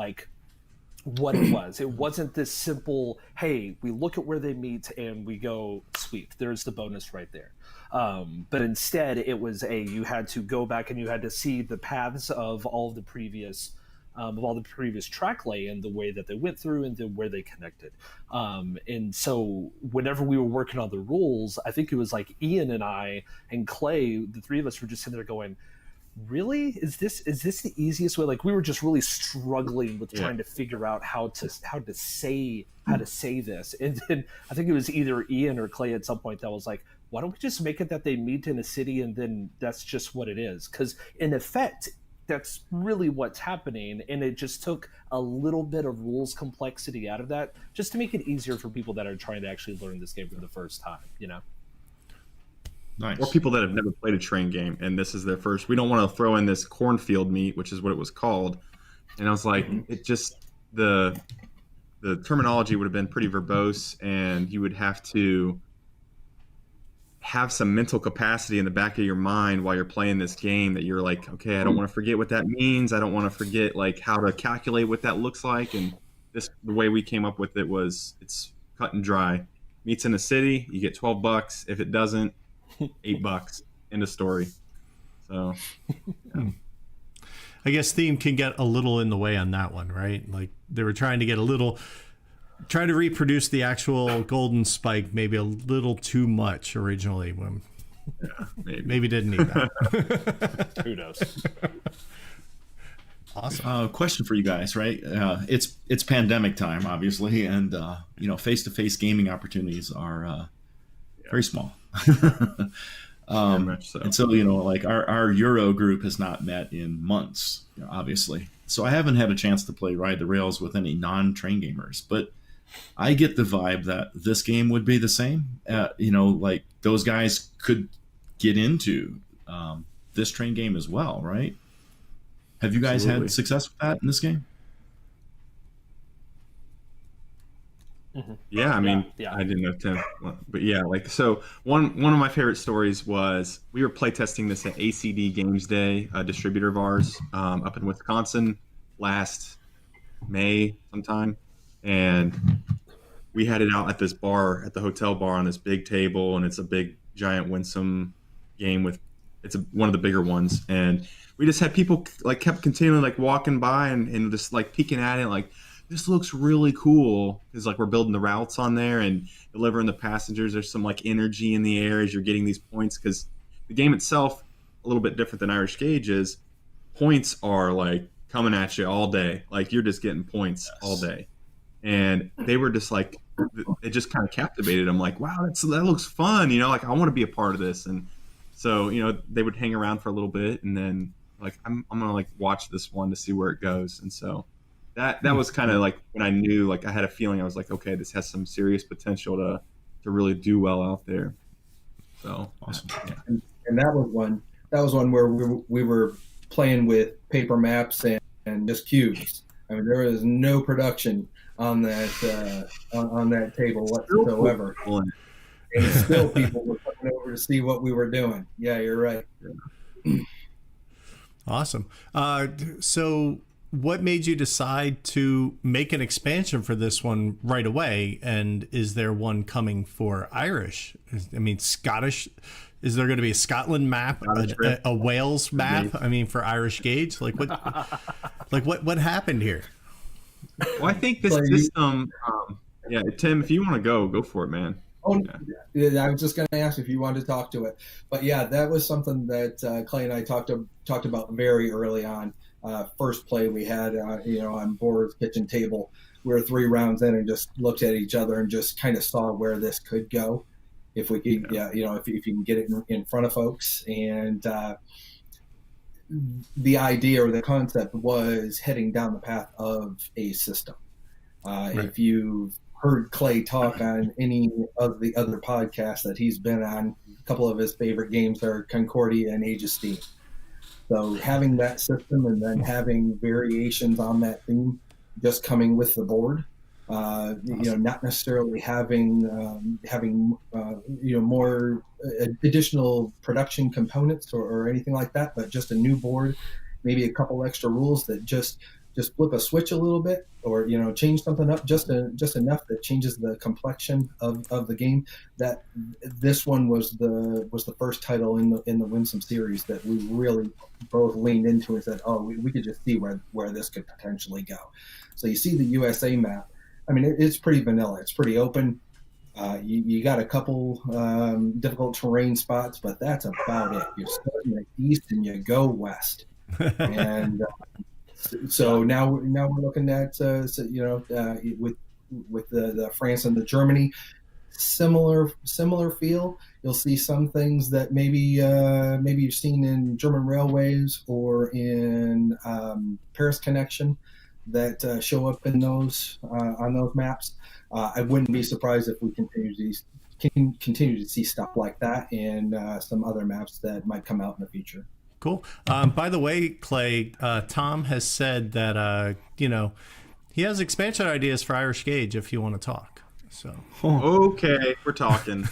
what it was. It wasn't this simple, hey, we look at where they meet and we go, sweet, there's the bonus right there. But instead it was you had to go back and you had to see the paths of all the previous track lay and the way that they went through and then where they connected. And so whenever we were working on the rules, I think it was Ian and I and Clay, the 3 of us were just sitting there going, really? Is this the easiest way? We were just really struggling with trying to figure out how to say this. And then I think it was either Ian or Clay at some point that was like, why don't we just make it that they meet in a city and then that's just what it is? Because in effect, that's really what's happening, and it just took a little bit of rules complexity out of that just to make it easier for people that are trying to actually learn this game for the first time, Nice. Or people that have never played a train game and this is their first. We don't want to throw in this cornfield meet, which is what it was called. And I was like, it just the terminology would have been pretty verbose, and you would have to have some mental capacity in the back of your mind while you're playing this game that you're like, okay, I don't want to forget what that means. I don't want to forget how to calculate what that looks like. And the way we came up with it was it's cut and dry. Meets in a city, you get $12. If it doesn't, $8. End of story. So yeah. I guess theme can get a little in the way on that one, right? They were trying to reproduce the actual golden spike maybe a little too much originally. When maybe didn't need that. Who knows? Awesome. Question for you guys, right? It's pandemic time, obviously, and face-to-face gaming opportunities are very small. Very much so. And so, our Euro group has not met in months, obviously. So I haven't had a chance to play Ride the Rails with any non-train gamers, but I get the vibe that this game would be the same. Those guys could get into this train game as well, right? Have you guys had success with that in this game? Yeah, I mean, Yeah. I didn't know Tim, but yeah, so one of my favorite stories was we were playtesting this at ACD Games Day, a distributor of ours up in Wisconsin last May sometime, and we had it out at this bar, at the hotel bar on this big table, and it's a big giant Winsome game one of the bigger ones, and we just had people kept continually walking by and just peeking at it this looks really cool. It's like we're building the routes on there and delivering the passengers. There's some like energy in the air as you're getting these points, because the game itself, a little bit different than Irish Gauge, is points are like coming at you all day. Like you're just getting points all day. And they were just like, it just kind of captivated them. Like, wow, that looks fun. You know, like I want to be a part of this. And so, you know, they would hang around for a little bit, and then like, I'm going to like watch this one to see where it goes. And so that was kind of like when I knew, like I had a feeling, I was like, okay, this has some serious potential to really do well out there. So awesome. Yeah. And that was one where we were playing with paper maps and just cubes. I mean, there was no production on that on that table whatsoever. And still people were coming over to see what we were doing. Yeah, you're right. Awesome. So what made you decide to make an expansion for this one right away? And is there one coming for Irish? I mean, Scottish. Is there going to be a Scotland map, a Wales map? I mean, for Irish Gauge, like what happened here? Well, I think this system. Yeah, Tim, if you want to go for it, man. Oh, yeah. I was just going to ask if you wanted to talk to it, but yeah, that was something that Clay and I talked about very early on. First play we had, on Board's kitchen table. We were 3 rounds in and just looked at each other and just kind of saw where this could go, if we could, if you can get it in front of folks. And the idea or the concept was heading down the path of a system. Right. If you've heard Clay talk on any of the other podcasts that he's been on, a couple of his favorite games are Concordia and Age of Steam. So having that system and then having variations on that theme just coming with the board, awesome. Not necessarily having more additional production components or anything like that, but just a new board, maybe a couple extra rules that just flip a switch a little bit, or change something up just enough that changes the complexion of the game. That this one was the first title in the Winsome series that we really both leaned into and said, oh, we could just see where this could potentially go. So you see the USA map. I mean, it's pretty vanilla. It's pretty open. You got a couple difficult terrain spots, but that's about it. You start in the east and you go west, and so now we're looking at with the France and the Germany, similar feel. You'll see some things that maybe you've seen in German Railways or in Paris Connection that show up in those on those maps. I wouldn't be surprised if we continue to see stuff like that in some other maps that might come out in the future. Cool. By the way, Clay, Tom has said that he has expansion ideas for Irish Gauge if you want to talk. So okay, we're talking.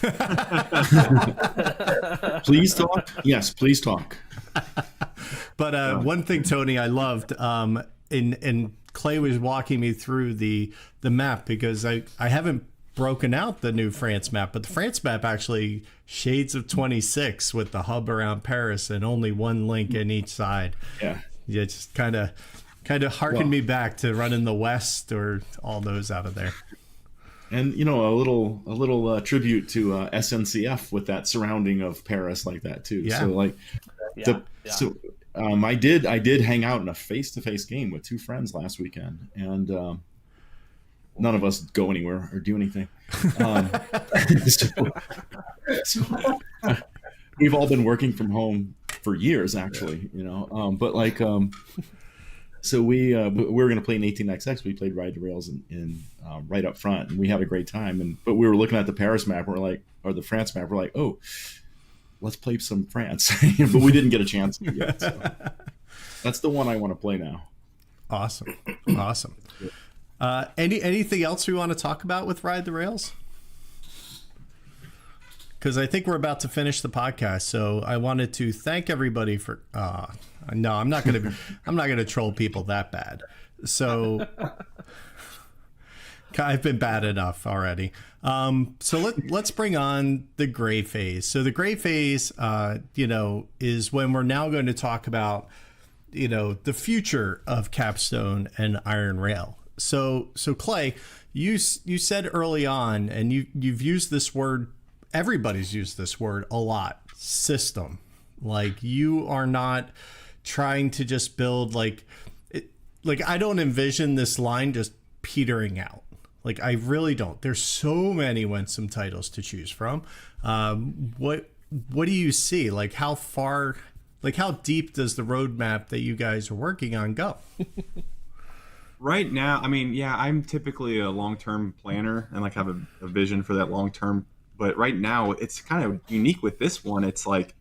Please talk. Yes, please talk. But one thing, Tony, I loved, and Clay was walking me through the map, because I haven't broken out the new France map, but the France map actually shades of 26 with the hub around Paris and only one link in each side. Yeah, just kind of harkened me back to running the West or all those out of there. And a little tribute to SNCF with that surrounding of Paris like that too. Yeah. So I did hang out in a face-to-face game with 2 friends last weekend, and none of us go anywhere or do anything. So we've all been working from home for years, actually. So we were going to play in 18XX. We played Ride the Rails in right up front, and we had a great time. But we were looking at the Paris map, or the France map. We're like, oh, let's play some France. But we didn't get a chance to yet. So that's the one I want to play now. Awesome. Anything else we want to talk about with Ride the Rails? Because I think we're about to finish the podcast, so I wanted to thank everybody for. No, I'm not gonna troll people that bad. So I've been bad enough already. So let's bring on the gray phase. So the gray phase, is when we're now going to talk about, the future of Capstone and Iron Rail. So Clay, you said early on, and you've used this word. Everybody's used this word a lot. System. Like, you are not trying to just build like I don't envision this line just petering out. Like, I really don't. There's so many Winsome titles to choose from. What do you see? Like, how far? Like, how deep does the roadmap that you guys are working on go? Right now, I mean, yeah, I'm typically a long-term planner and like have a vision for that long-term. But right now, it's kind of unique with this one. It's like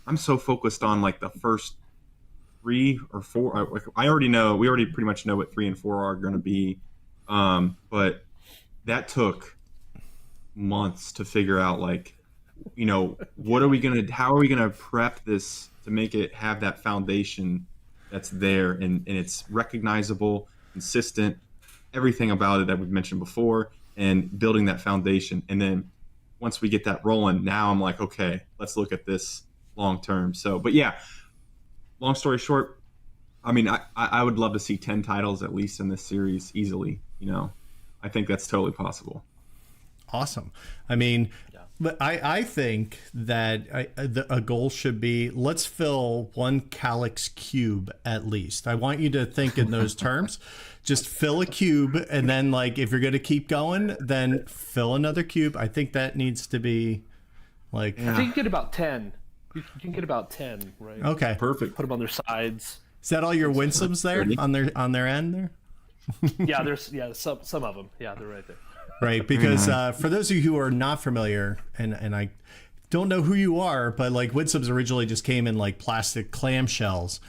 I'm so focused on like the first 3 or 4. We already pretty much know what 3 and 4 are going to be. But that took months to figure out, like, you know, how are we gonna prep this to make it have that foundation that's there and it's recognizable, consistent, everything about it that we've mentioned before, and building that foundation. And then once we get that rolling, now I'm like, okay, let's look at this long term. So, but yeah, long story short, I mean, I would love to see 10 titles at least in this series easily. You know, I think that's totally possible. Awesome. I mean, but I think that a goal should be, let's fill 1 Calyx cube at least. I want you to think in those terms. Just fill a cube, and then, like, if you're going to keep going, then fill another cube. I think that needs to be like. I think you can get about 10. You can get about 10, right? Okay, Perfect. Put them on their sides. is that all your Winsomes there on their end there? Yeah, there's some of them. Yeah, they're right there. Right, because for those of you who are not familiar, and I don't know who you are, but like Winsomes originally just came in like plastic clamshells.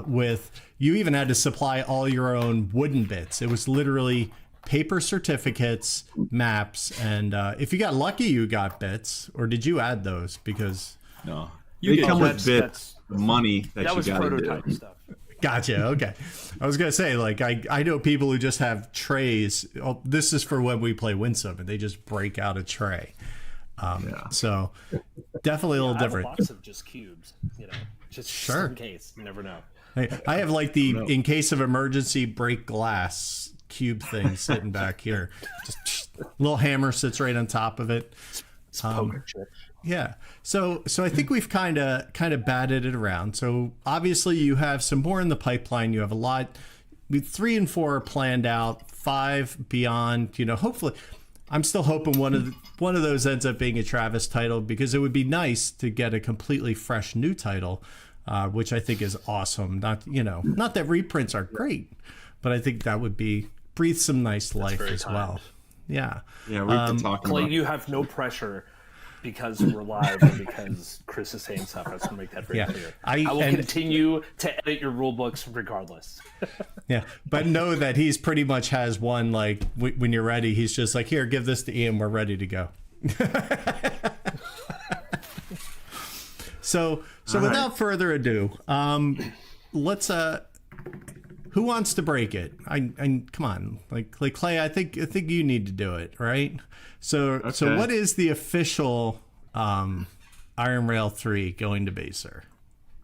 With you even had to supply all your own wooden bits. It was literally paper certificates, maps, and if you got lucky, you got bits. Or did you add those? Because No, They get come bits. with bits, money that That you was got to prototype do. stuff. gotcha. Okay, I was gonna say, like, I know people who just have trays. Oh, this is for when we play Winsome, and they just break out a tray. So definitely a little I have different. lots of just cubes, you know, just Sure. in case. You never know. I have like the in case of emergency break glass cube thing sitting back here. Just little hammer sits right on top of it. It's poker chip. Yeah. So I think we've kind of batted it around. So obviously you have some more in the pipeline. You have a lot. 3 and 4 are planned out. 5 beyond. You know, hopefully, I'm still hoping one of those ends up being a Travis title, because it would be nice to get a completely fresh new title, which I think is awesome. Not that reprints are great, but I think that would breathe some nice life as well. Yeah. Yeah, we've been talking Clay, about. you have no pressure because we're live and because Chris is saying stuff. I just want to make that very clear. I will continue to edit your rule books regardless. Yeah, but know that he's pretty much has one, like, when you're ready, he's just like, here, give this to Ian, we're ready to go. So without further ado, let's who wants to break it? I come on, like Clay, I think you need to do it, right? So what is the official Iron Rail 3 going to be, sir?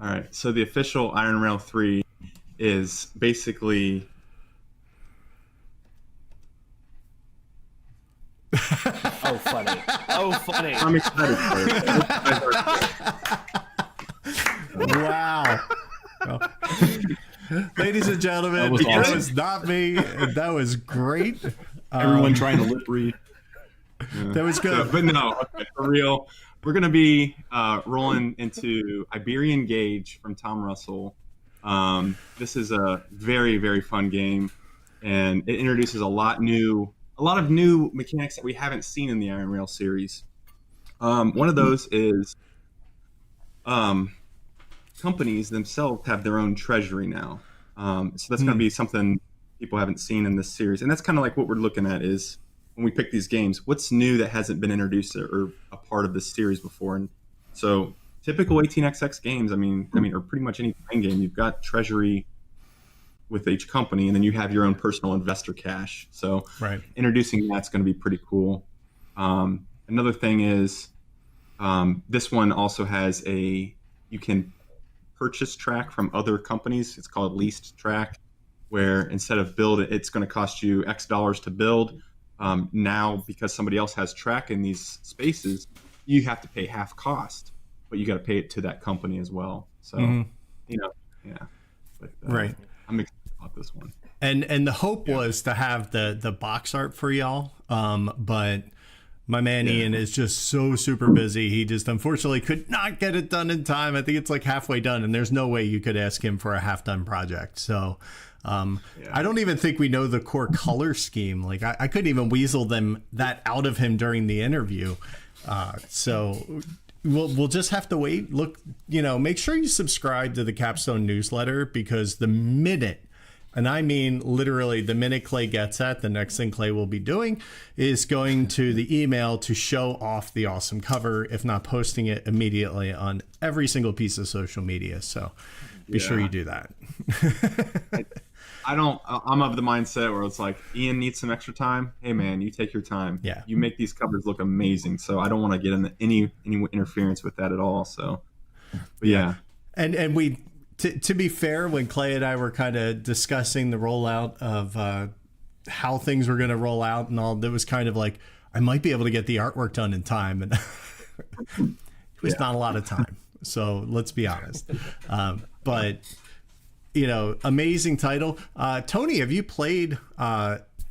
All right, so the official Iron Rail 3 is basically. Oh, funny. Oh, funny. I'm excited for it. Wow. Well, ladies and gentlemen, That was awesome. was not me. That was great. Everyone trying to lip read. That was good. But no, okay, for real, we're going to be rolling into Iberian Gauge from Tom Russell. This is a very, very fun game, and it introduces a lot of new mechanics that we haven't seen in the Iron Rail series. One of those is companies themselves have their own treasury now. So that's going to be something people haven't seen in this series. And that's kind of like what we're looking at is when we pick these games, what's new that hasn't been introduced or a part of this series before. And so typical 18xx games, I mean, or pretty much any playing game, you've got treasury with each company, and then you have your own personal investor cash. So introducing that's going to be pretty cool. Another thing is this one also has you can purchase track from other companies. It's called leased track. where instead of build it, it's going to cost you X dollars to build. Now, because somebody else has track in these spaces, you have to pay half cost, but you got to pay it to that company as well. So, yeah. But, right. I'm excited about this one. And the hope was to have the box art for y'all, but my man Ian is just so super busy. He just unfortunately could not get it done in time. I think it's like halfway done, and there's no way you could ask him for a half-done project. So I don't even think we know the core color scheme. Like I couldn't even weasel that out of him during the interview. So we'll just have to wait. Look, make sure you subscribe to the Capstone newsletter, because the minute, and I mean literally the minute Clay gets that, the next thing Clay will be doing is going to the email to show off the awesome cover, if not posting it immediately on every single piece of social media. So be sure you do that. I'm of the mindset where it's like, Ian needs some extra time. Hey man, you take your time. Yeah. You make these covers look amazing. So I don't want to get in any interference with that at all. So, but yeah. And we, to be fair, when Clay and I were kind of discussing the rollout of how things were going to roll out and all, there was kind of like, I might be able to get the artwork done in time. And it was not a lot of time. So let's be honest. But, amazing title. Tony, have you played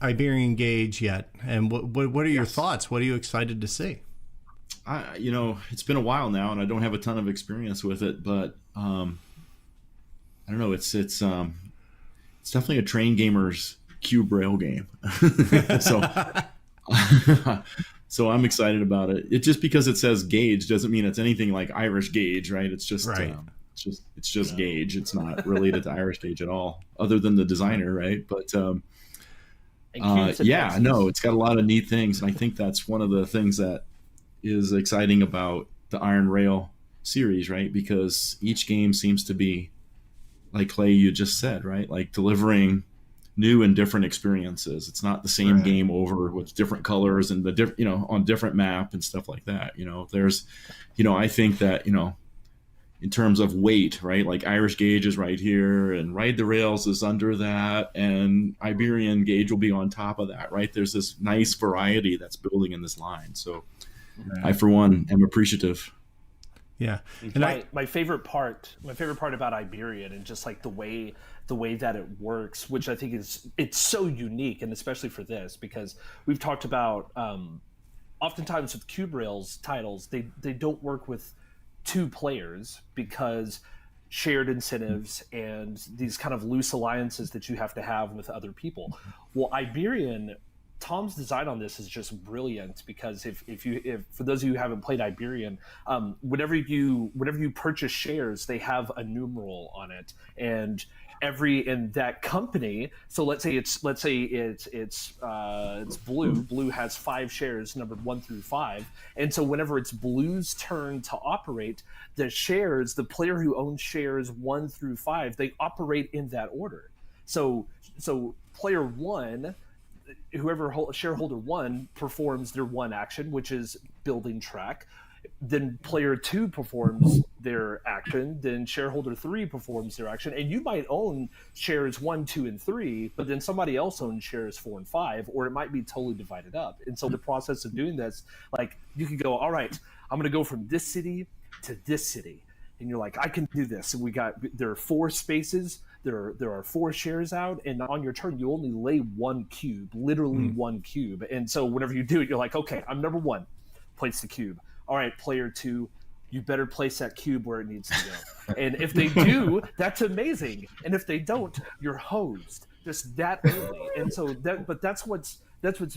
Iberian Gauge yet? And what are your thoughts? What are you excited to see? It's been a while now, and I don't have a ton of experience with it, but I don't know. It's definitely a train gamer's cube rail game. So I'm excited about it. It just because it says Gauge doesn't mean it's anything like Irish Gauge, right? It's just right. It's just Gauge. It's not related to Irish Gauge at all, other than the designer, right? But it's got a lot of neat things, and I think that's one of the things that is exciting about the Iron Rail series, right? Because each game seems to be, like Clay, you just said, right? Like delivering new and different experiences. It's not the same game over with different colors and on different map and stuff like that. There's, I think that, in terms of weight, right? Like Irish Gauge is right here, and Ride the Rails is under that, and Iberian Gauge will be on top of that, right? There's this nice variety that's building in this line. So I, for one, am appreciative. Yeah. And my favorite part about Iberian, and just like the way that it works, which I think it's so unique, and especially for this, because we've talked about oftentimes with Cube Rails titles, they don't work with two players because shared incentives and these kind of loose alliances that you have to have with other people. Well, Iberian, Tom's design on this is just brilliant, because if for those of you who haven't played Iberian, whenever you purchase shares, they have a numeral on it, and in that company. So let's say it's Blue. Blue has 5 shares numbered 1 through 5, and so whenever it's Blue's turn to operate, the player who owns shares 1 through 5, they operate in that order. So player 1. Whoever shareholder 1 performs their 1 action, which is building track. Then player 2 performs their action. Then shareholder 3 performs their action. And you might own shares 1, 2, and 3, but then somebody else owns shares 4 and 5, or it might be totally divided up. And so the process of doing this, like, you can go, all right, I'm going to go from this city to this city. And you're like, I can do this. And there are 4 spaces. There are 4 shares out, and on your turn you only lay 1 cube, literally 1 cube. And so whenever you do it, you're like, okay, I'm number 1, place the cube. All right, player 2, you better place that cube where it needs to go. And if they do, that's amazing. And if they don't, you're hosed just that early. And so that's what's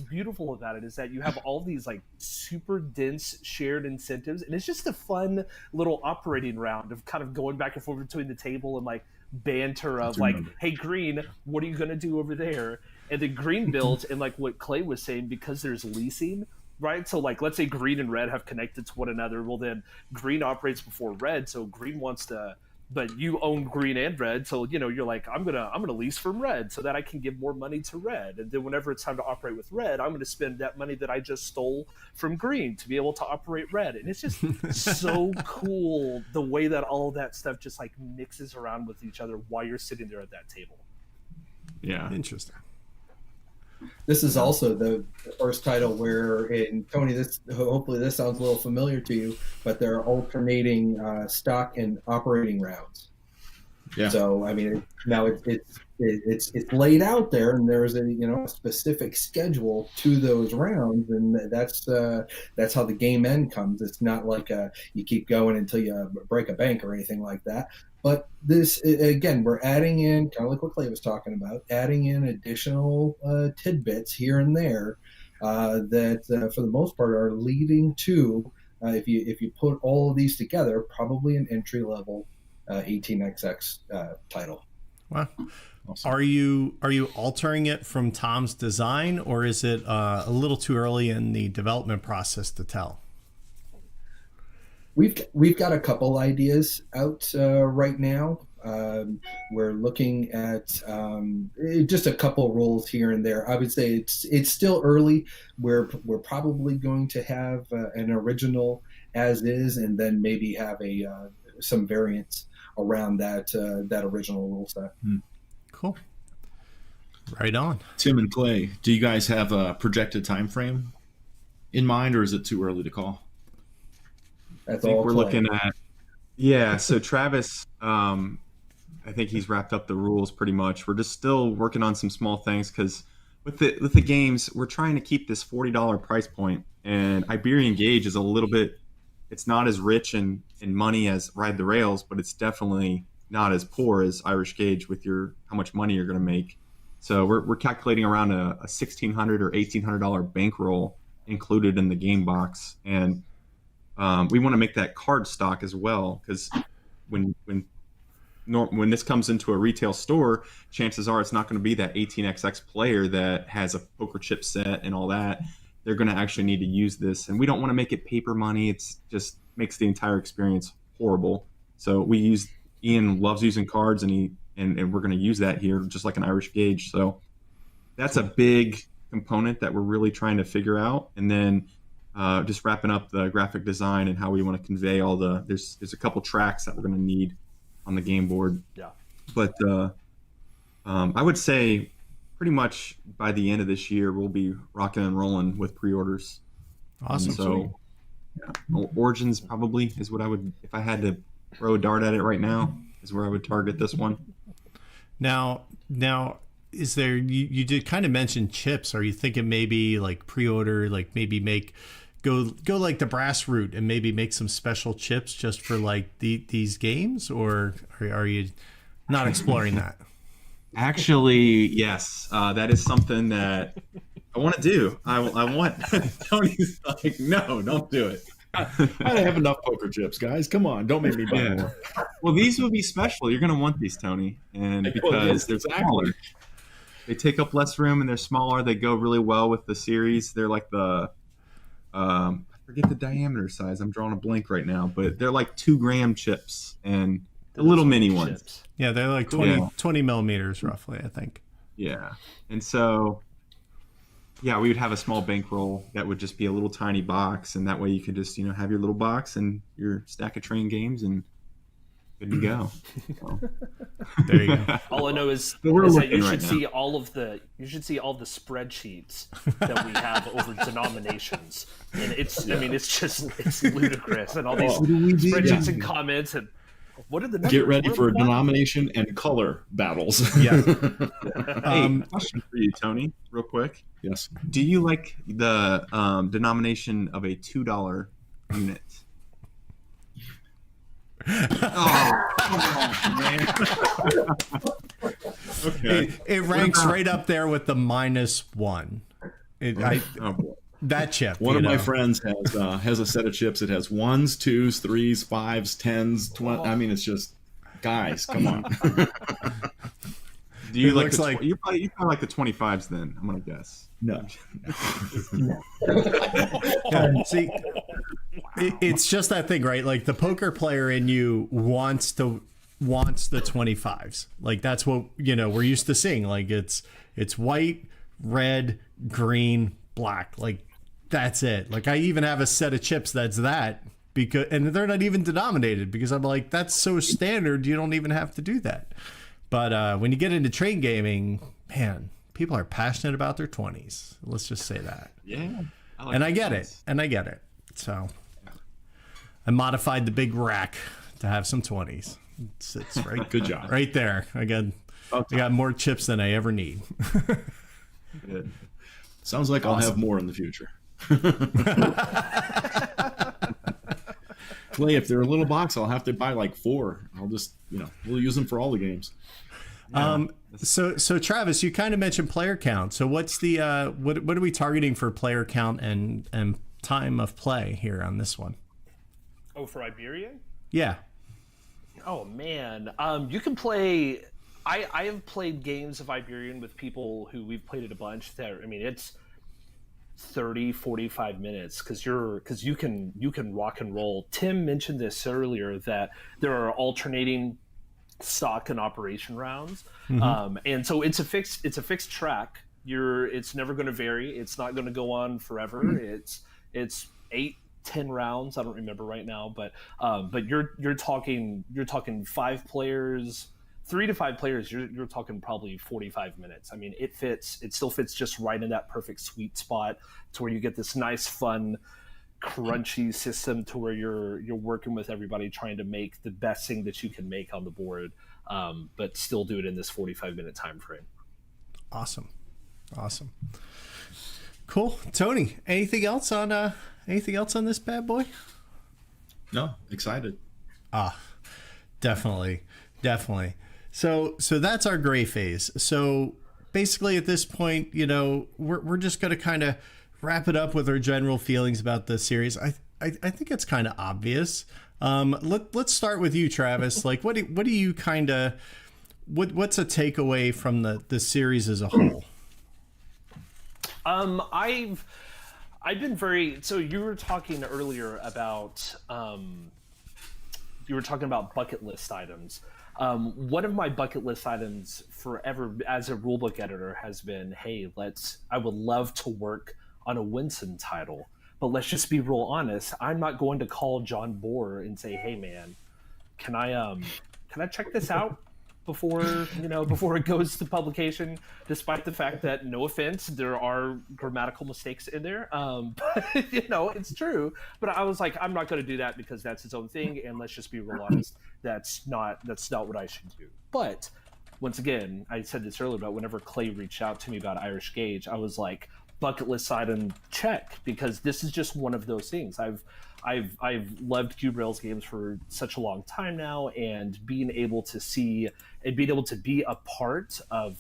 beautiful about it, is that you have all these like super dense shared incentives, and it's just a fun little operating round of kind of going back and forth between the table and like banter of like, hey Green, what are you going to do over there? And then Green builds, and like what Clay was saying, because there's leasing, right? So like, let's say Green and Red have connected to one another. Well, then Green operates before Red, so Green wants to, but you own Green and Red, so you're like, I'm gonna lease from Red so that I can give more money to Red, and then whenever it's time to operate with Red, I'm gonna spend that money that I just stole from Green to be able to operate Red. And it's just so cool the way that all of that stuff just like mixes around with each other while you're sitting there at that table. Yeah. Interesting. This is also the first title where, and Tony, hopefully this sounds a little familiar to you, but they're alternating stock and operating rounds. Yeah. So I mean, now it's laid out there, and there's a specific schedule to those rounds, and that's how the game end comes. It's not like you keep going until you break a bank or anything like that. But this, again, we're adding in, kind of like what Clay was talking about, adding in additional tidbits here and there that, for the most part, are leading to, if you put all of these together, probably an entry level 18xx title. Wow. Awesome. Are you altering it from Tom's design, or is it a little too early in the development process to tell? We've got a couple ideas out right now. We're looking at just a couple rules here and there. I would say it's still early. We're probably going to have an original as is, and then maybe have some variants around that original rule set. Cool. Right on. Tim and Clay, do you guys have a projected time frame in mind, or is it too early to call? I think we're looking at, so Travis, I think he's wrapped up the rules pretty much. We're just still working on some small things, because with the games, we're trying to keep this $40 price point, and Iberian Gauge is a little bit, it's not as rich in money as Ride the Rails, but it's definitely not as poor as Irish Gauge with how much money you're going to make. So we're calculating around a $1,600 or $1,800 bankroll included in the game box, and we want to make that card stock as well, because when this comes into a retail store, chances are it's not going to be that 18xx player that has a poker chip set and all that. They're going to actually need to use this, and we don't want to make it paper money. It's just makes the entire experience horrible. So Ian loves using cards, and we're going to use that here, just like an Irish Gauge. So that's a big component that we're really trying to figure out, and then just wrapping up the graphic design and how we want to convey all there's a couple tracks that we're going to need on the game board. Yeah. But I would say pretty much by the end of this year, we'll be rocking and rolling with pre-orders. Awesome. And so Origins probably is what I would, if I had to throw a dart at it right now, is where I would target this one. Now, is there, you did kind of mention chips. Are you thinking maybe like pre-order, like maybe go like the brass route and maybe make some special chips just for like these games, or are you not exploring that? Actually, yes, that is something that I want to do. I want. Tony's like, no, don't do it. I have enough poker chips, guys. Come on, don't make me buy more. Well, these would be special. You're going to want these, Tony, and because they're smaller. They take up less room and they're smaller. They go really well with the series. They're like I forget the diameter size. I'm drawing a blank right now, but they're like 2-gram chips, and the little mini ones. Yeah, they're like 20 millimeters roughly, I think. Yeah. And so, yeah, we would have a small bankroll that would just be a little tiny box, and that way you could just, have your little box and your stack of train games and good to go. So. There you go. All I know is that you should see all of the spreadsheets that we have over denominations, and it's it's ludicrous, and all these spreadsheets and comments, and what are the numbers? Get ready for denomination and color battles. Yeah. Hey, question for you, Tony, real quick. Yes. Do you like the denomination of a $2 unit? Oh, come on, man. Okay. It ranks right up there with the -1. That chip. One of my friends has a set of chips. It has 1s, 2s, 3s, 5s, 10s, 20. I mean, it's just, guys, come on. Do you like you probably like the 25s then? I'm gonna guess. No. Yeah, see, it's just that thing, right? Like the poker player in you wants the 25s. Like that's what we're used to seeing. Like it's white, red, green, black. Like that's it. Like I even have a set of chips that's that, and they're not even denominated, because I'm like, that's so standard, you don't even have to do that. But when you get into train gaming, man, people are passionate about their 20s. Let's just say that. Yeah. I get it. So I modified the big rack to have some 20s. It's right. Good job. Right there. I got more chips than I ever need. Good. Sounds like I'll have more in the future. Clay, if they're a little box, I'll have to buy like 4. I'll just, we'll use them for all the games. Yeah. So Travis, you kind of mentioned player count. So what's the what are we targeting for player count and time of play here on this one? Oh, for Iberian? Yeah. Oh man, you can play. I have played games of Iberian with people who we've played it a bunch. It's 30, 45 minutes because you can rock and roll. Tim mentioned this earlier that there are alternating stock and operation rounds, and so it's a fixed track. It's never going to vary. It's not going to go on forever. It's 8-10 rounds. I don't remember right now, but you're talking 5 players. 3 to 5 players, you're talking probably 45 minutes. I mean, it still fits just right in that perfect sweet spot to where you get this nice, fun, crunchy system to where you're working with everybody trying to make the best thing that you can make on the board, but still do it in this 45-minute time frame. Awesome. Cool. Tony, anything else on this bad boy? No, excited. Definitely. So that's our gray phase. So basically at this point, we're just going to kind of wrap it up with our general feelings about the series. I think it's kind of obvious. Let's start with you, Travis. Like, what do you kind of what's a takeaway from the series as a whole? I've been so you were talking earlier about bucket list items. One of my bucket list items forever as a rulebook editor has been, hey, I would love to work on a Winston title, but let's just be real honest. I'm not going to call John Bohr and say, hey man, can I check this out before it goes to publication, despite the fact that, no offense, there are grammatical mistakes in there. But it's true. But I was like, I'm not going to do that because that's its own thing. And let's just be real honest. That's not what I should do. But once again, I said this earlier about whenever Clay reached out to me about Irish Gauge, I was like, bucket list item check, because this is just one of those things. I've loved Cube Rails games for such a long time now, and being able to see and being able to be a part of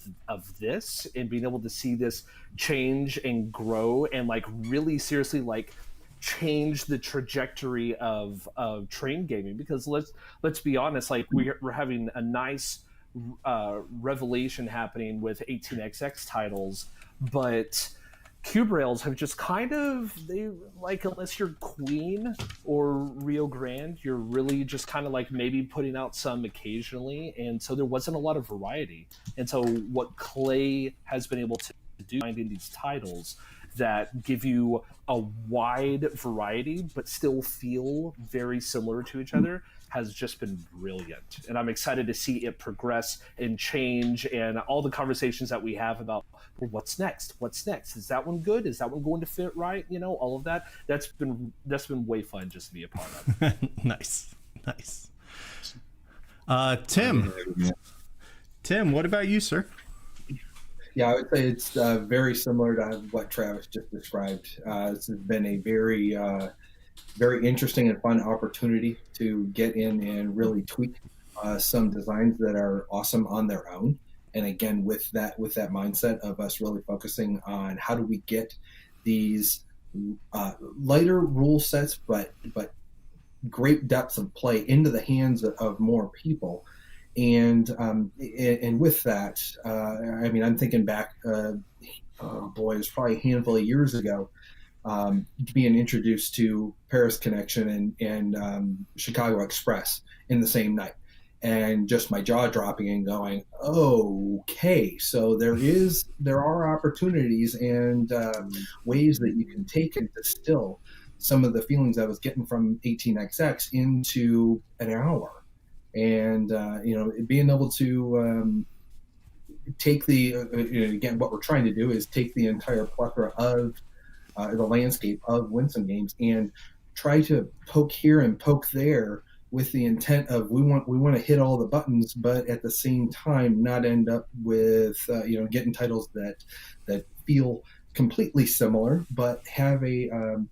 this and being able to see this change and grow and like really seriously like change the trajectory of train gaming, because let's be honest, like we're having a nice revelation happening with 18xx titles, but Cube Rails have just unless you're Queen or Rio Grande, you're really just kind of like maybe putting out some occasionally, and so there wasn't a lot of variety. And so what Clay has been able to do, finding these titles that give you a wide variety but still feel very similar to each other, has just been brilliant. And I'm excited to see it progress and change, and all the conversations that we have about, well, what's next? Is that one good? Is that one going to fit right? All of that. That's been way fun just to be a part of. Nice. Tim, what about you, sir? Yeah, I would say it's very similar to what Travis just described. This has been a very, very interesting and fun opportunity to get in and really tweak some designs that are awesome on their own. And again, with that mindset of us really focusing on how do we get these lighter rule sets, but great depths of play into the hands of more people. And with that, I'm thinking back, it was probably a handful of years ago, being introduced to Paris Connection and Chicago Express in the same night, and just my jaw dropping and going, okay, so there are opportunities and ways that you can take and distill some of the feelings I was getting from 18xx into an hour. and being able to take the again, what we're trying to do is take the entire plethora of the landscape of Winsome Games and try to poke here and poke there with the intent of we want to hit all the buttons, but at the same time not end up with getting titles that feel completely similar, but have again,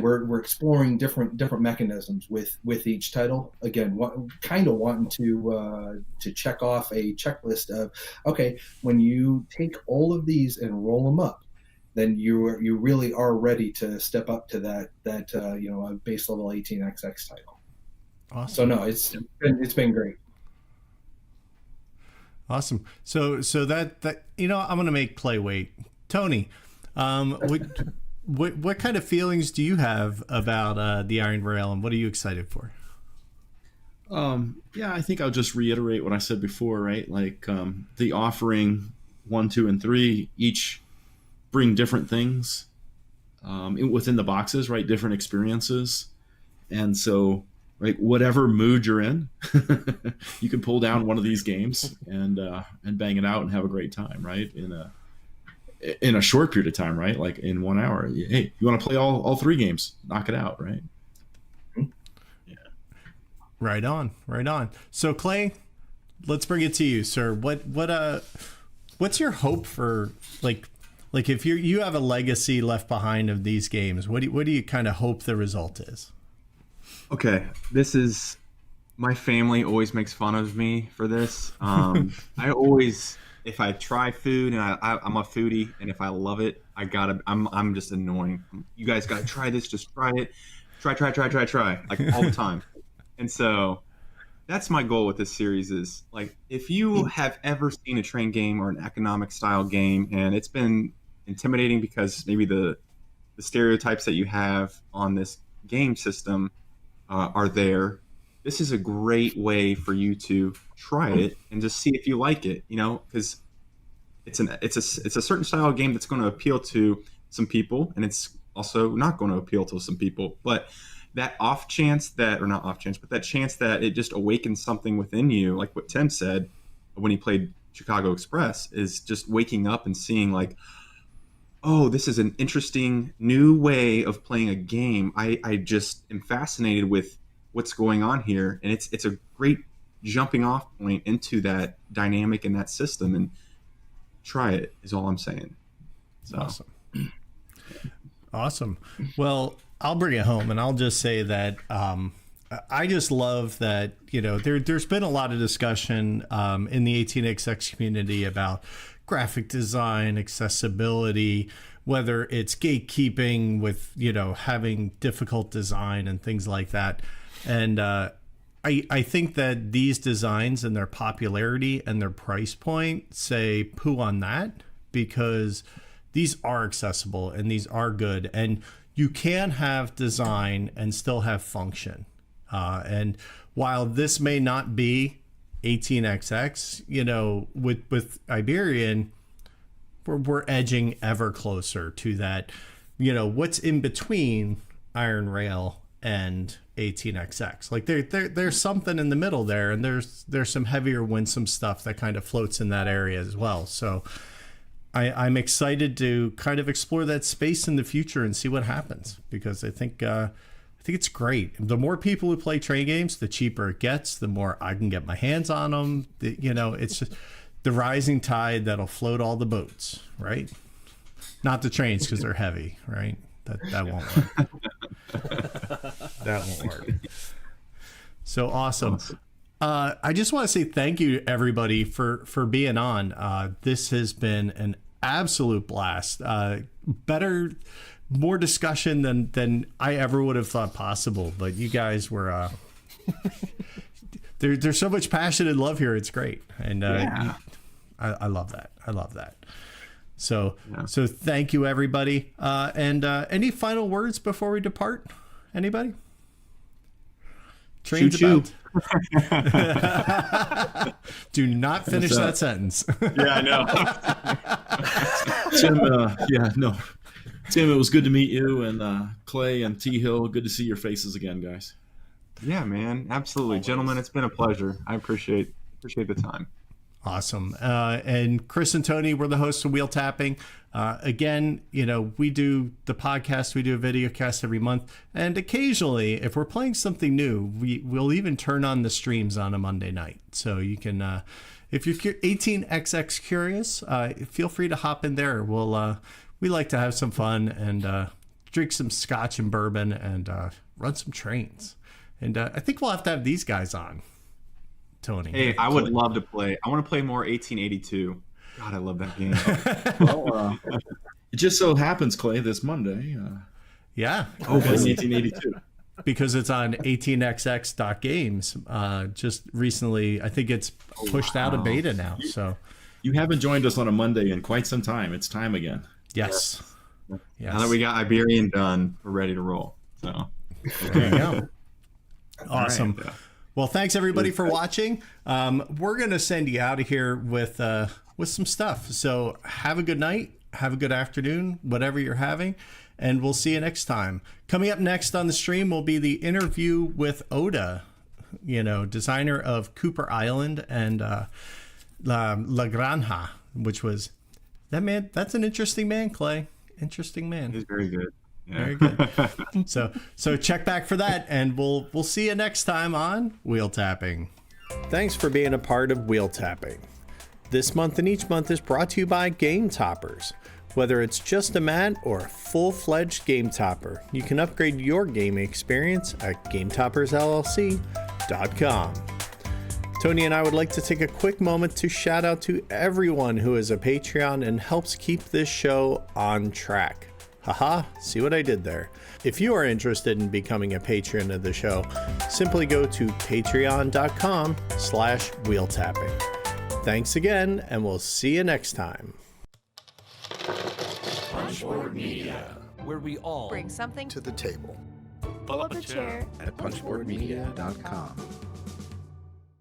we're exploring different mechanisms with each title. Again, kind of wanting to check off a checklist of, okay, when you take all of these and roll them up, then you really are ready to step up to that a base level 18xx title. Awesome. So no, it's been great. Awesome. So that I'm going to make Clay wait. Tony, what kind of feelings do you have about the Iron Rail, and what are you excited for? Yeah, I think I'll just reiterate what I said before, right? Like the offering 1, 2, and 3 each bring different things within the boxes, right? Different experiences. And so, right, whatever mood you're in, you can pull down one of these games and bang it out and have a great time, right? In a short period of time, right? Like in 1 hour. Hey, you want to play all 3 games? Knock it out, right? Yeah. Right on. So Clay, let's bring it to you, sir. What's your hope for like if you have a legacy left behind of these games? What do you kind of hope the result is? Okay, this is, my family always makes fun of me for this. I always, if I try food and I'm a foodie, and if I love it, I'm just annoying. You guys gotta try this. Just try it. Try, like all the time. And so that's my goal with this series is, like, if you have ever seen a train game or an economic style game and it's been intimidating because maybe the stereotypes that you have on this game system are there, this is a great way for you to try it and just see if you like it, because it's a certain style of game that's going to appeal to some people, and it's also not going to appeal to some people. But that chance that it just awakens something within you, like what Tim said when he played Chicago Express, is just waking up and seeing like, oh, this is an interesting new way of playing a game. I just am fascinated with what's going on here, and it's a great jumping off point into that dynamic and that system. And try it is all I'm saying. So. Awesome. Well, I'll bring it home, and I'll just say that I just love that, there's been a lot of discussion in the 18xx community about graphic design, accessibility, whether it's gatekeeping with, having difficult design and things like that. And I think that these designs and their popularity and their price point say poo on that, because these are accessible and these are good, and you can have design and still have function. And while this may not be 18xx, with Iberian, we're edging ever closer to that. What's in between Iron Rail and 18xx? Like there's something in the middle there, and there's some heavier Winsome stuff that kind of floats in that area as well. So I'm excited to kind of explore that space in the future and see what happens, because I think it's great. The more people who play train games, the cheaper it gets, the more I can get my hands on them. It's just the rising tide that'll float all the boats, right? Not the trains, because they're heavy, right? That won't work. That won't work. So awesome. I just want to say thank you to everybody for being on. This has been an absolute blast. More discussion than I ever would have thought possible. But you guys were there's so much passion and love here. It's great, and I love that. I love that. So thank you, everybody. And any final words before we depart? Anybody? Trains about. Do not finish that sentence. Yeah, I know. Tim, it was good to meet you, and Clay and T Hill, good to see your faces again, guys. Yeah, man, absolutely, Always. gentlemen. It's been a pleasure. I appreciate the time. Awesome. And Chris and Tony, we're the hosts of Wheel Tapping. Again, we do the podcast, we do a video cast every month. And occasionally, if we're playing something new, we'll even turn on the streams on a Monday night. So you can, if you're 18XX curious, feel free to hop in there. We like to have some fun and drink some scotch and bourbon and run some trains. And I think we'll have to have these guys on. Tony. Hey, I would love to play. I want to play more 1882. God, I love that game. Well, it just so happens, Clay, this Monday. Yeah. Oh, 1882. Because it's on 18xx.games. Just recently, I think it's pushed out of beta now. So You haven't joined us on a Monday in quite some time. It's time again. yes. Now that we got Iberian done, we're ready to roll. So There you go. Awesome. All right. Well, thanks everybody for watching. We're gonna send you out of here with some stuff. So have a good night, have a good afternoon, whatever you're having, and we'll see you next time. Coming up next on the stream will be the interview with Oda, designer of Cooper Island and La Granja, which was that man. That's an interesting man, Clay. Interesting man. He's very good. Yeah. Very good. So check back for that, and we'll see you next time on Wheel Tapping. Thanks for being a part of Wheel Tapping. This month and each month is brought to you by Game Toppers. Whether it's just a mat or a full-fledged game topper, you can upgrade your gaming experience at GameToppersLLC.com. Tony and I would like to take a quick moment to shout out to everyone who is a Patreon and helps keep this show on track. Haha, see what I did there. If you are interested in becoming a patron of the show, simply go to patreon.com/wheeltapping. Thanks again, and we'll see you next time. Punchboard Media, where we all bring something to the table. pull up a chair At punchboardmedia.com.